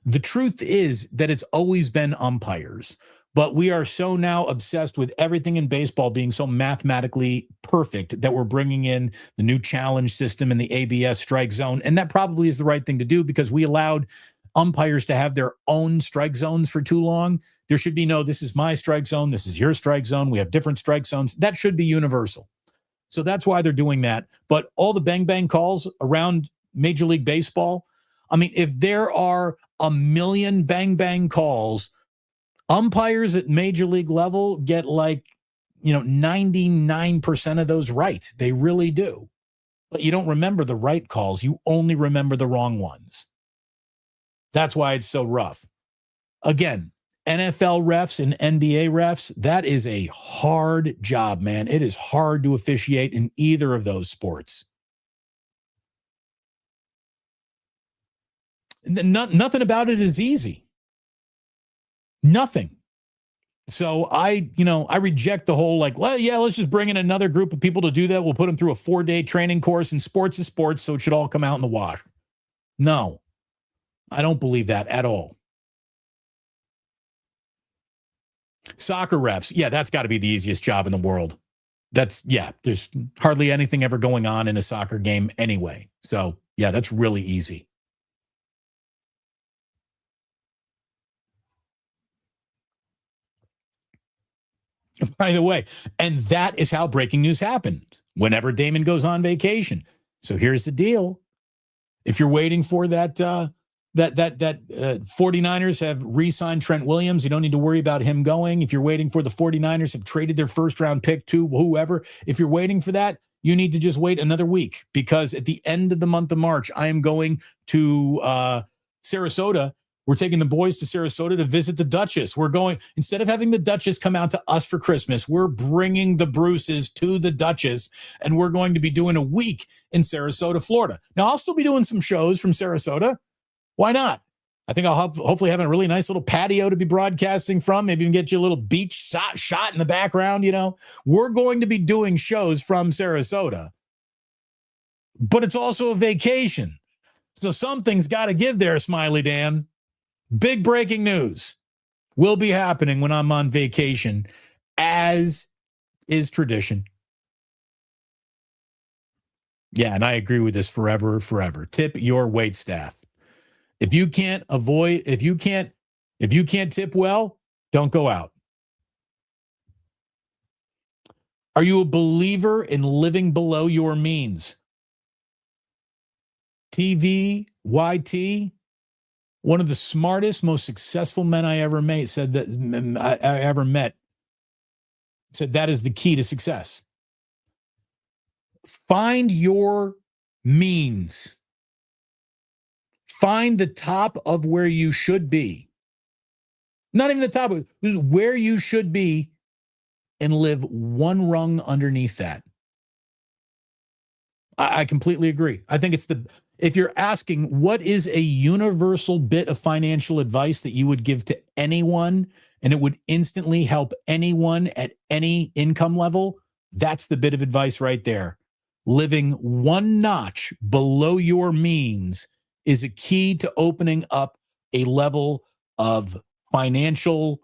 The truth is that it's always been umpires, but we are so now obsessed with everything in baseball being so mathematically perfect that we're bringing in the new challenge system and the ABS strike zone. And that probably is the right thing to do because we allowed umpires to have their own strike zones for too long. There should be no, this is my strike zone, this is your strike zone. We have different strike zones. That should be universal. So that's why they're doing that. But all the bang calls around Major League Baseball, I mean, if there are a million bang calls, umpires at Major League level get 99% of those right. They really do. But you don't remember the right calls. You only remember the wrong ones. That's why it's so rough. Again, NFL refs and NBA refs, that is a hard job, man. It is hard to officiate in either of those sports. Nothing about it is easy. Nothing. So I reject the whole let's just bring in another group of people to do that. We'll put them through a 4-day training course, and sports is sports, so it should all come out in the wash. No, I don't believe that at all. Soccer refs, that's got to be the easiest job in the world. There's hardly anything ever going on in a soccer game anyway. So, that's really easy. By the way, and that is how breaking news happens whenever Damon goes on vacation. So here's the deal. If you're waiting for that 49ers have re-signed Trent Williams, you don't need to worry about him going. If you're waiting for the 49ers have traded their first-round pick to whoever, if you're waiting for that, you need to just wait another week, because at the end of the month of March, I am going to Sarasota. We're taking the boys to Sarasota to visit the Duchess. We're going, instead of having the Duchess come out to us for Christmas, we're bringing the Bruces to the Duchess, and we're going to be doing a week in Sarasota, Florida. Now, I'll still be doing some shows from Sarasota. Why not? I think I'll hopefully have a really nice little patio to be broadcasting from. Maybe even get you a little beach shot in the background, We're going to be doing shows from Sarasota. But it's also a vacation. So something's got to give there, Smiley Dan. Big breaking news will be happening when I'm on vacation, as is tradition. Yeah, and I agree with this forever. Tip your wait staff. If you can't tip well, don't go out. Are you a believer in living below your means? TVYT, one of the smartest, most successful men I ever met, said that is the key to success. Find your means. Find the top of where you should be. Not even the top, this is where you should be, and live one rung underneath that. I completely agree. I think if you're asking what is a universal bit of financial advice that you would give to anyone, and it would instantly help anyone at any income level, that's the bit of advice right there. Living one notch below your means is a key to opening up a level of financial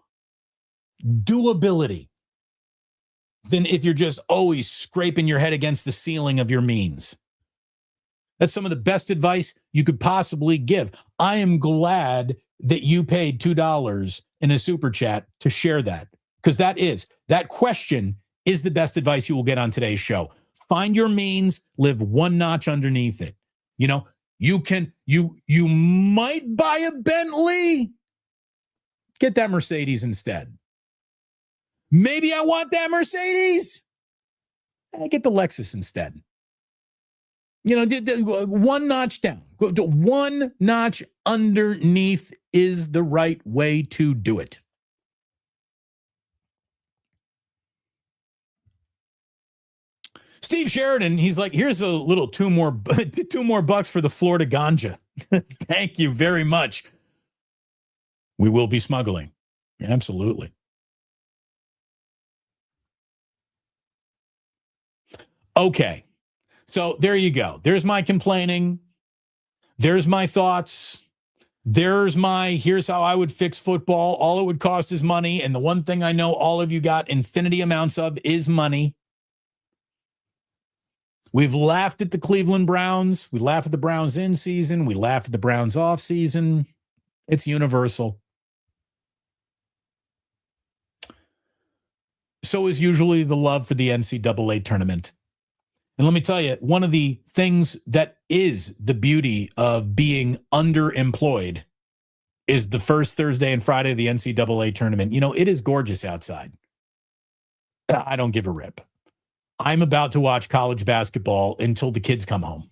doability than if you're just always scraping your head against the ceiling of your means. That's some of the best advice you could possibly give. I am glad that you paid $2 in a super chat to share that, because that question is the best advice you will get on today's show. Find your means, live one notch underneath it. You might buy a Bentley. Get that Mercedes instead. Maybe I want that Mercedes. Get the Lexus instead. One notch down. One notch underneath is the right way to do it. Steve Sheridan, he's like, here's a little two more bucks for the Florida ganja. Thank you very much. We will be smuggling. Absolutely. Okay. So there you go. There's my complaining. There's my thoughts. Here's how I would fix football. All it would cost is money. And the one thing I know all of you got infinity amounts of is money. We've laughed at the Cleveland Browns. We laugh at the Browns in season. We laugh at the Browns off season. It's universal. So is usually the love for the NCAA tournament. And let me tell you, one of the things that is the beauty of being underemployed is the first Thursday and Friday of the NCAA tournament. You know, it is gorgeous outside. I don't give a rip. I'm about to watch college basketball until the kids come home.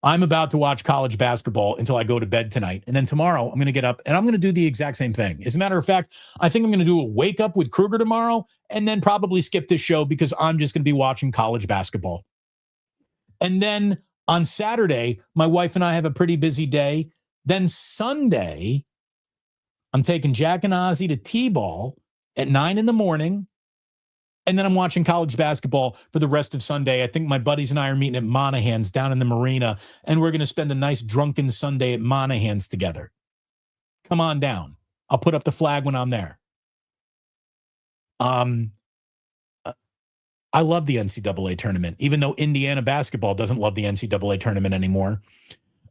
I'm about to watch college basketball until I go to bed tonight. And then tomorrow, I'm going to get up and I'm going to do the exact same thing. As a matter of fact, I think I'm going to do a wake up with Kruger tomorrow and then probably skip this show because I'm just going to be watching college basketball. And then on Saturday, my wife and I have a pretty busy day. Then Sunday, I'm taking Jack and Ozzy to T-ball at 9 a.m. And then I'm watching college basketball for the rest of Sunday. I think my buddies and I are meeting at Monahan's down in the marina, and we're going to spend a nice drunken Sunday at Monahan's together. Come on down. I'll put up the flag when I'm there. I love the NCAA tournament, even though Indiana basketball doesn't love the NCAA tournament anymore.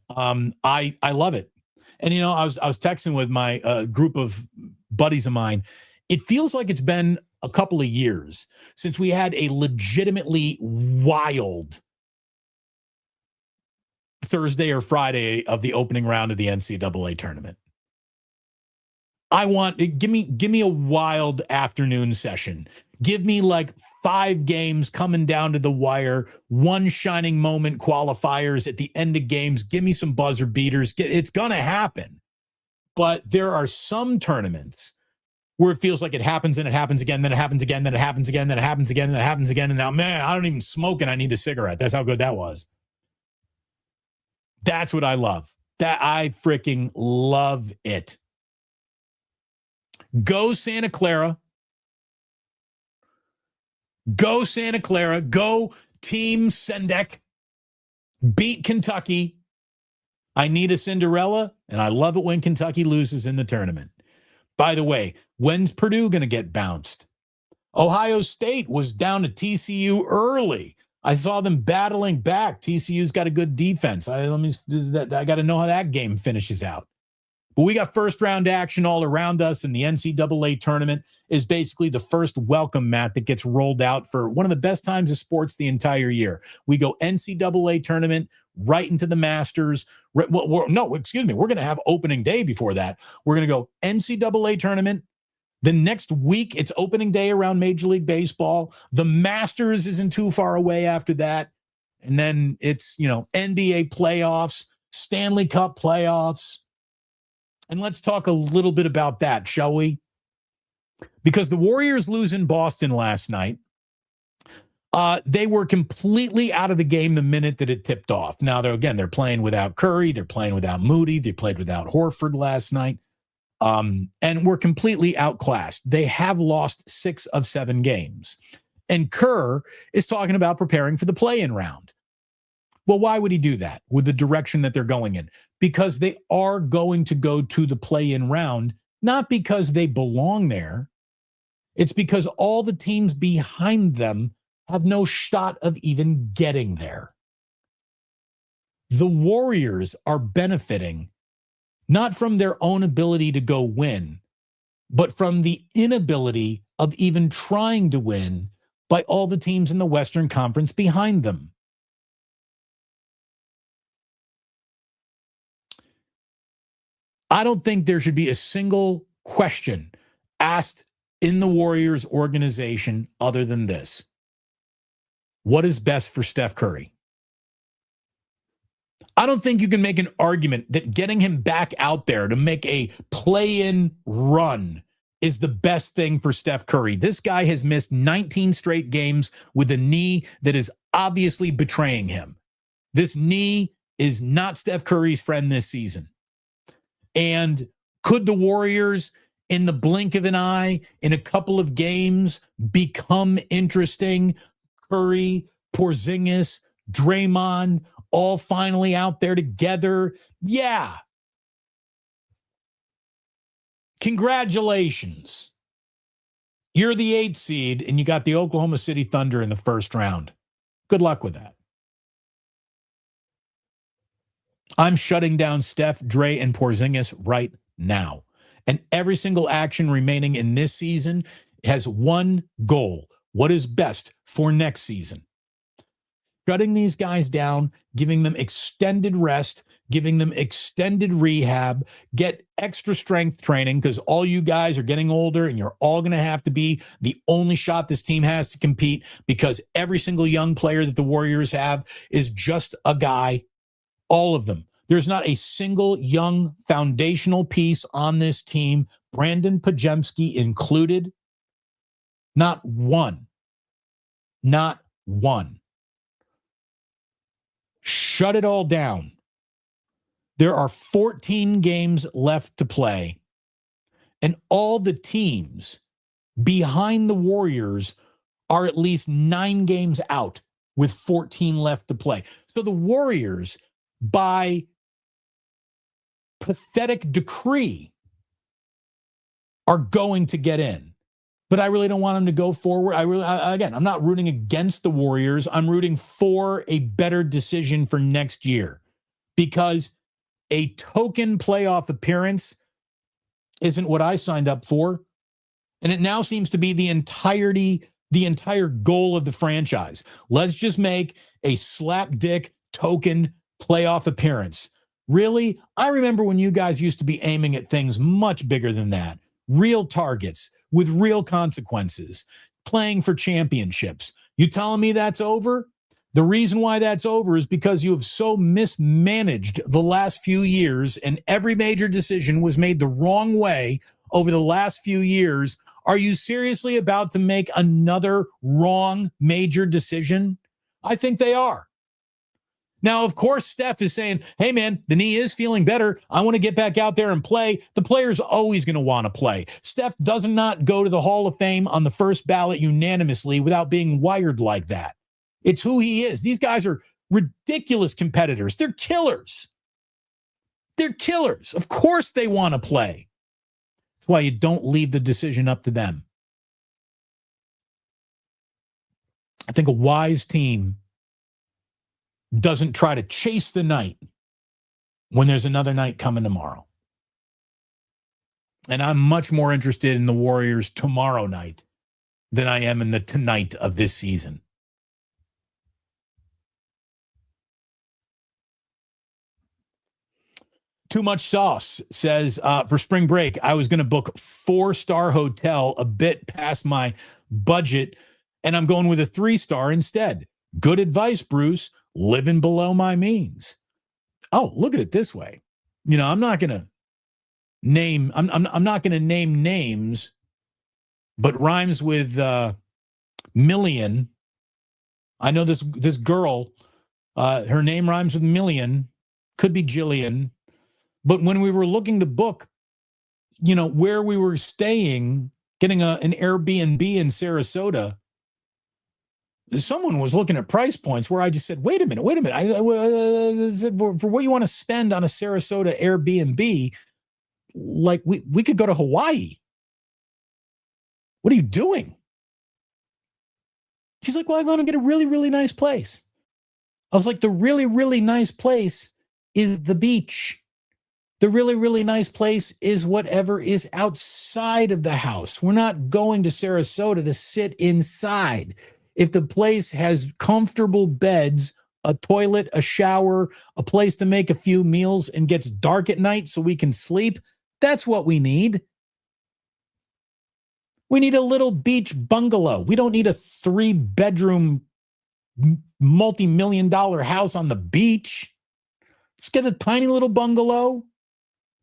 I love it. And, you know, I was texting with my group of buddies of mine. It feels like it's been a couple of years since we had a legitimately wild Thursday or Friday of the opening round of the NCAA tournament. Give me a wild afternoon session. Give me like 5 games coming down to the wire, one shining moment qualifiers at the end of games. Give me some buzzer beaters. It's going to happen. But there are some tournaments where it feels like it happens and it happens again, then it happens again, then it happens again, then it happens again, and it happens again. And now, man, I don't even smoke and I need a cigarette. That's how good that was. That's what I love. I freaking love it. Go Santa Clara. Go Santa Clara. Go Team Sendek. Beat Kentucky. I need a Cinderella, and I love it when Kentucky loses in the tournament. By the way, when's Purdue going to get bounced? Ohio State was down to TCU early. I saw them battling back. TCU's got a good defense. I got to know how that game finishes out. But we got first round action all around us, and the NCAA tournament is basically the first welcome mat that gets rolled out for one of the best times of sports the entire year. We go NCAA tournament right into the Masters. We're going to have opening day before that. We're going to go NCAA tournament. The next week, it's opening day around Major League Baseball. The Masters isn't too far away after that. And then it's, NBA playoffs, Stanley Cup playoffs. And let's talk a little bit about that, shall we? Because the Warriors lose in Boston last night. They were completely out of the game the minute that it tipped off. Now, they're playing without Curry. They're playing without Moody. They played without Horford last night. And were completely outclassed. They have lost 6 of 7 games. And Kerr is talking about preparing for the play-in round. Well, why would he do that with the direction that they're going in? Because they are going to go to the play-in round, not because they belong there. It's because all the teams behind them have no shot of even getting there. The Warriors are benefiting not from their own ability to go win, but from the inability of even trying to win by all the teams in the Western Conference behind them. I don't think there should be a single question asked in the Warriors organization other than this. What is best for Steph Curry? I don't think you can make an argument that getting him back out there to make a play-in run is the best thing for Steph Curry. This guy has missed 19 straight games with a knee that is obviously betraying him. This knee is not Steph Curry's friend this season. And could the Warriors, in the blink of an eye, in a couple of games, become interesting? Curry, Porzingis, Draymond, all finally out there together? Yeah. Congratulations. You're the 8th seed, and you got the Oklahoma City Thunder in the first round. Good luck with that. I'm shutting down Steph, Dray, and Porzingis right now. And every single action remaining in this season has one goal. What is best for next season? Shutting these guys down, giving them extended rest, giving them extended rehab, get extra strength training, because all you guys are getting older and you're all going to have to be the only shot this team has to compete, because every single young player that the Warriors have is just a guy. All of them. There's not a single young foundational piece on this team, Brandon Podziemski included. Not one. Not one. Shut it all down. There are 14 games left to play, and all the teams behind the Warriors are at least 9 games out with 14 left to play. So the Warriors, by pathetic decree, are going to get in. But I really don't want them to go forward. Again, I'm not rooting against the Warriors. I'm rooting for a better decision for next year, because a token playoff appearance isn't what I signed up for. And it now seems to be the entire goal of the franchise. Let's just make a slapdick token playoff appearance. Really? I remember when you guys used to be aiming at things much bigger than that. Real targets with real consequences, playing for championships. You telling me that's over? The reason why that's over is because you have so mismanaged the last few years, and every major decision was made the wrong way over the last few years. Are you seriously about to make another wrong major decision? I think they are. Now, of course, Steph is saying, hey, man, the knee is feeling better. I want to get back out there and play. The player's always going to want to play. Steph does not go to the Hall of Fame on the first ballot unanimously without being wired like that. It's who he is. These guys are ridiculous competitors. They're killers. They're killers. Of course they want to play. That's why you don't leave the decision up to them. I think a wise team doesn't try to chase the night when there's another night coming tomorrow. And I'm much more interested in the Warriors tomorrow night than I am in the tonight of this season. Too Much Sauce says, for spring break, I was going to book 4-star hotel a bit past my budget, and I'm going with a 3-star instead. Good advice, Bruce. Living below my means. Oh, look at it this way. You know, I'm not going to name names, but rhymes with million. I know this girl, her name rhymes with million, could be Jillian. But when we were looking to book, you know, where we were staying, getting an Airbnb in Sarasota, someone was looking at price points where I just said, wait a minute. For what you want to spend on a Sarasota Airbnb, like we could go to Hawaii. What are you doing? She's like, well, I'm going to get a really, really nice place. I was like, the really, really nice place is the beach. The really, really nice place is whatever is outside of the house. We're not going to Sarasota to sit inside. If the place has comfortable beds, a toilet, a shower, a place to make a few meals, and gets dark at night so we can sleep, that's what we need. We need a little beach bungalow. We don't need a 3-bedroom, multi-million-dollar house on the beach. Let's get a tiny little bungalow.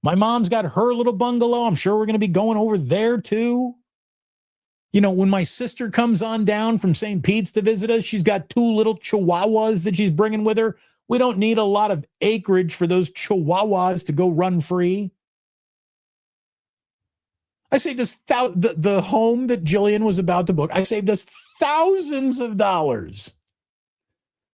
My mom's got her little bungalow. I'm sure we're going to be going over there too. You know, when my sister comes on down from St. Pete's to visit us, she's got 2 little chihuahuas that she's bringing with her. We don't need a lot of acreage for those chihuahuas to go run free. I saved us the home that Jillian was about to book. I saved us thousands of dollars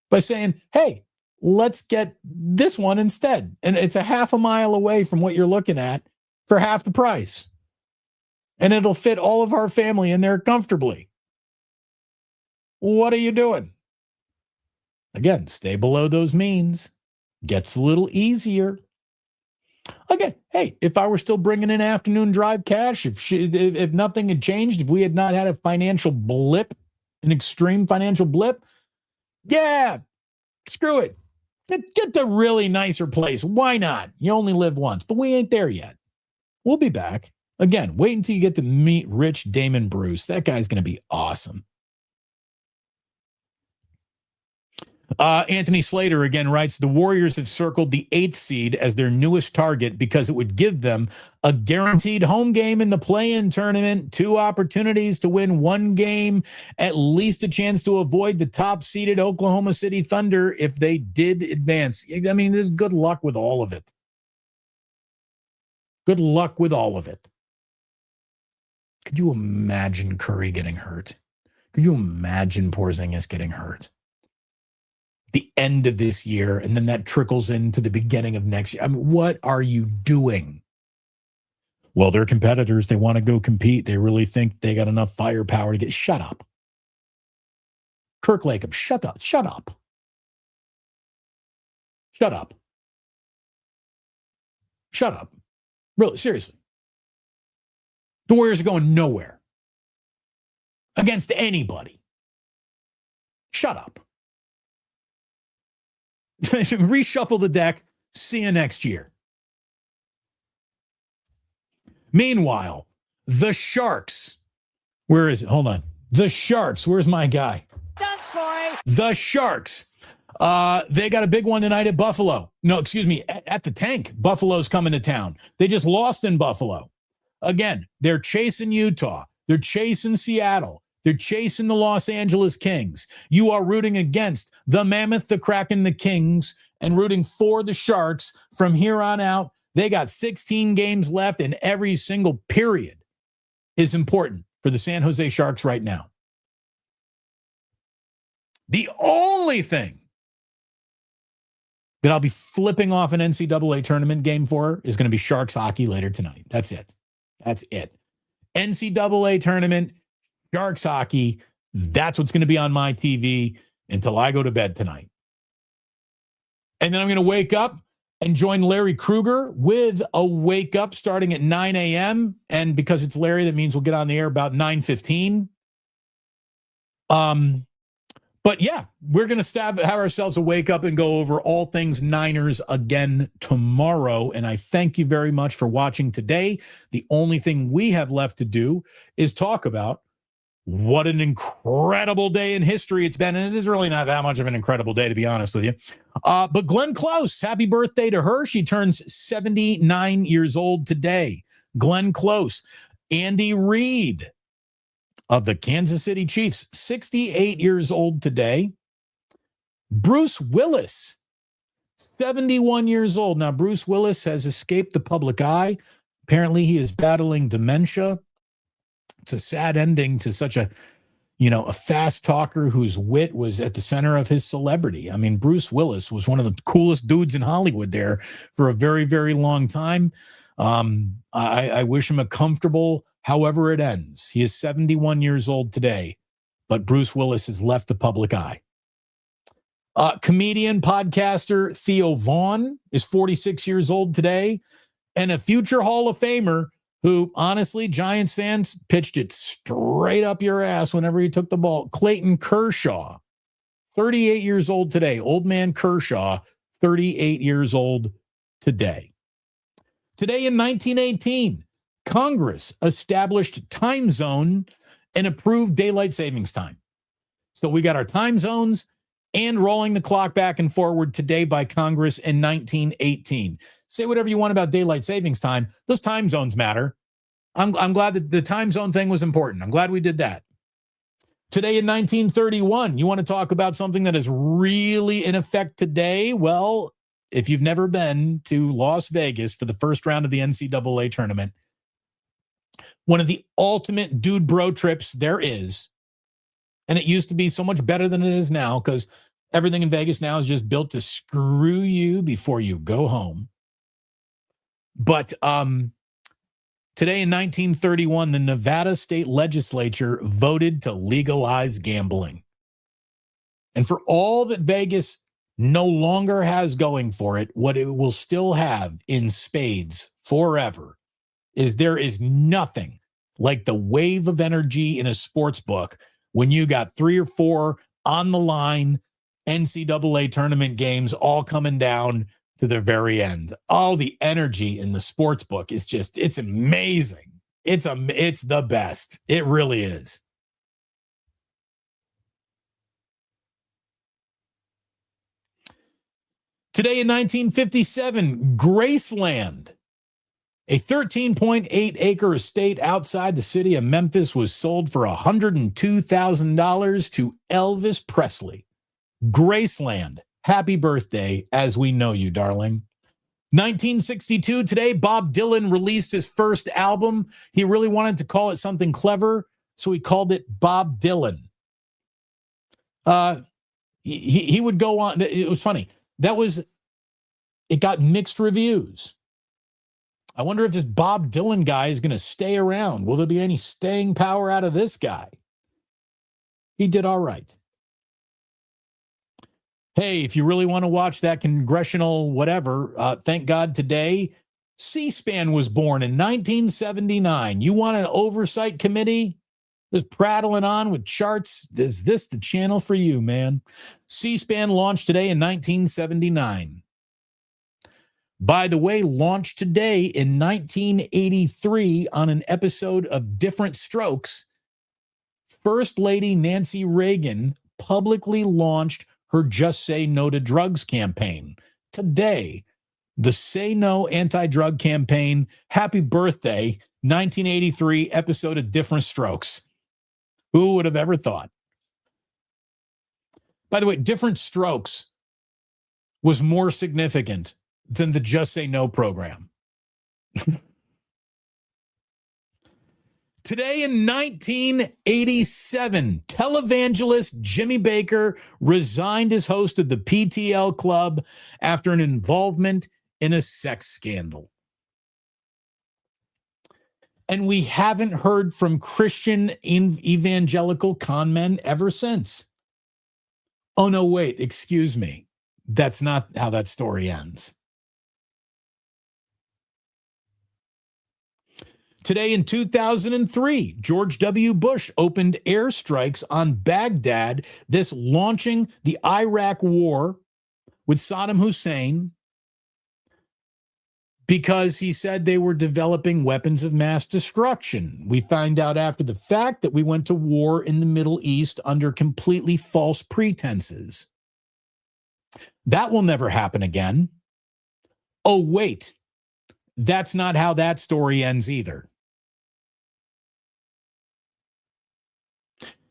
by saying, hey, let's get this one instead. And it's a half a mile away from what you're looking at for half the price. And it'll fit all of our family in there comfortably. What are you doing? Again, stay below those means. Gets a little easier. Okay, hey, if I were still bringing in afternoon drive cash, if nothing had changed, if we had not had a financial blip, an extreme financial blip, yeah, screw it. Get the really nicer place. Why not? You only live once, but we ain't there yet. We'll be back. Again, wait until you get to meet Rich Damon Bruce. That guy's going to be awesome. Anthony Slater again writes, the Warriors have circled the 8th seed as their newest target because it would give them a guaranteed home game in the play-in tournament, 2 opportunities to win 1 game, at least a chance to avoid the top-seeded Oklahoma City Thunder if they did advance. I mean, there's good luck with all of it. Good luck with all of it. Could you imagine Curry getting hurt? Could you imagine Porzingis getting hurt? The end of this year, and then that trickles into the beginning of next year. I mean, what are you doing? Well, they're competitors. They want to go compete. They really think they got enough firepower to get... Shut up. Kirk Lacob, shut up. Shut up. Shut up. Shut up. Really, seriously. The Warriors are going nowhere against anybody. Shut up. Reshuffle the deck. See you next year. Meanwhile, the Sharks. Where is it? Hold on. The Sharks. Where's my guy? Don't score. The Sharks. They got a big one tonight at Buffalo. No, excuse me, at the Tank. Buffalo's coming to town. They just lost in Buffalo. Again, they're chasing Utah. They're chasing Seattle. They're chasing the Los Angeles Kings. You are rooting against the Mammoth, the Kraken, the Kings, and rooting for the Sharks from here on out. They got 16 games left, and every single period is important for the San Jose Sharks right now. The only thing that I'll be flipping off an NCAA tournament game for is going to be Sharks hockey later tonight. That's it. That's it. NCAA tournament, Sharks hockey, that's what's going to be on my TV until I go to bed tonight. And then I'm going to wake up and join Larry Kruger with a wake up starting at 9 a.m. And because it's Larry, that means we'll get on the air about 9:15. But yeah, we're going to have ourselves a wake up and go over all things Niners again tomorrow. And I thank you very much for watching today. The only thing we have left to do is talk about what an incredible day in history it's been. And it is really not that much of an incredible day, to be honest with you. But Glenn Close, happy birthday to her. She turns 79 years old today. Glenn Close. Andy Reid of the Kansas City Chiefs, 68 years old today. Bruce Willis, 71 years old. Now, Bruce Willis has escaped the public eye. Apparently, he is battling dementia. It's a sad ending to such a fast talker whose wit was at the center of his celebrity. I mean, Bruce Willis was one of the coolest dudes in Hollywood there for a very, very long time. I wish him a comfortable however it ends. He is 71 years old today, but Bruce Willis has left the public eye. Comedian, podcaster Theo Vaughn is 46 years old today, and a future Hall of Famer who, honestly, Giants fans pitched it straight up your ass whenever he took the ball. Clayton Kershaw, 38 years old today. Old man Kershaw, 38 years old today. Today in 1918, Congress established time zone and approved daylight savings time. So we got our time zones and rolling the clock back and forward today by Congress in 1918. Say whatever you want about daylight savings time. Those time zones matter. I'm glad that the time zone thing was important. I'm glad we did that. Today in 1931, you want to talk about something that is really in effect today? Well, if you've never been to Las Vegas for the first round of the NCAA tournament, one of the ultimate dude bro trips there is, and it used to be so much better than it is now because everything in Vegas now is just built to screw you before you go home. But today in 1931, the Nevada state legislature voted to legalize gambling. And for all that Vegas no longer has going for it what it will still have in spades forever is there is nothing like the wave of energy in a sports book when you got 3 or 4 on the line NCAA tournament games all coming down to the very end. All the energy in the sports book is just, it's amazing. It's the best. It really is. Today in 1957, Graceland, a 13.8-acre estate outside the city of Memphis, was sold for $102,000 to Elvis Presley. Graceland, happy birthday as we know you, darling. 1962, today, Bob Dylan released his first album. He really wanted to call it something clever, so he called it Bob Dylan. He would go on. It was funny. It got mixed reviews. I wonder if this Bob Dylan guy is going to stay around. Will there be any staying power out of this guy? He did all right. Hey, if you really want to watch that congressional whatever, thank God today, C-SPAN was born in 1979. You want an oversight committee? Just prattling on with charts. Is this the channel for you, man? C-SPAN launched today in 1979. By the way, launched today in 1983 on an episode of Different Strokes. First Lady Nancy Reagan publicly launched her Just Say No to Drugs campaign. Today, the Say No anti-drug campaign. Happy birthday, 1983 episode of Different Strokes. Who would have ever thought? By the way, Different Strokes was more significant than the Just Say No program. Today in 1987, televangelist Jimmy Baker resigned as host of the PTL Club after an involvement in a sex scandal. And we haven't heard from Christian evangelical con men ever since. Oh, no, wait, excuse me. That's not how that story ends. Today in 2003, George W. Bush opened airstrikes on Baghdad, this launching the Iraq war with Saddam Hussein, because he said they were developing weapons of mass destruction. We find out after the fact that we went to war in the Middle East under completely false pretenses. That will never happen again. Oh, wait. That's not how that story ends either.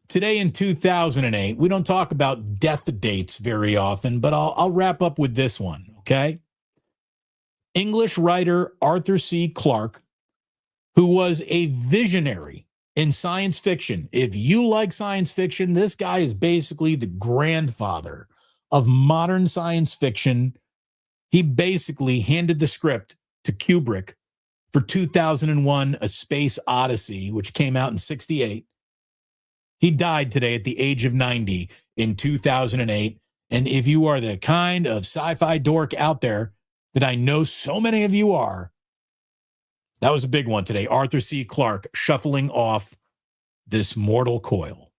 Today in 2008, we don't talk about death dates very often, but I'll wrap up with this one, okay? English writer Arthur C. Clarke, who was a visionary in science fiction. If you like science fiction, this guy is basically the grandfather of modern science fiction. He basically handed the script to Kubrick for 2001, A Space Odyssey, which came out in 1968. He died today at the age of 90 in 2008. And if you are the kind of sci-fi dork out there that I know so many of you are, that was a big one today. Arthur C. Clarke shuffling off this mortal coil.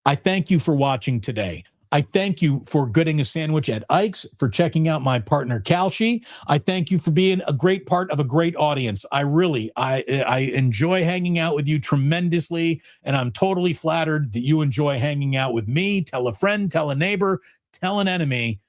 I thank you for watching today. I thank you for getting a sandwich at Ike's, for checking out my partner, Kalshi. I thank you for being a great part of a great audience. I enjoy hanging out with you tremendously, and I'm totally flattered that you enjoy hanging out with me. Tell a friend, tell a neighbor, tell an enemy.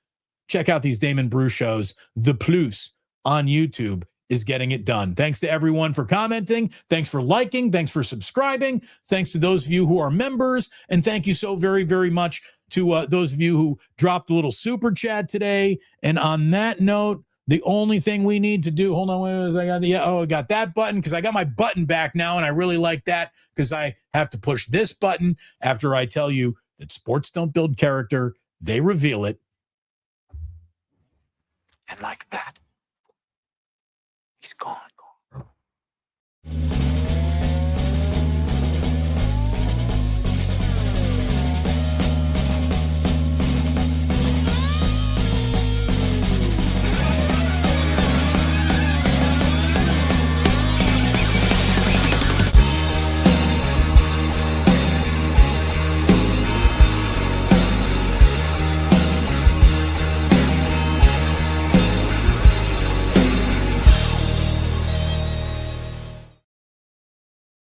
Check out these Damon Brew shows. The Plus on YouTube is getting it done. Thanks to everyone for commenting. Thanks for liking. Thanks for subscribing. Thanks to those of you who are members. And thank you so very, very much to those of you who dropped a little super chat today. And on that note, the only thing we need to do, hold on, I got that button because I got my button back now, and I really like that because I have to push this button after I tell you that sports don't build character, they reveal it. And like that, he's gone.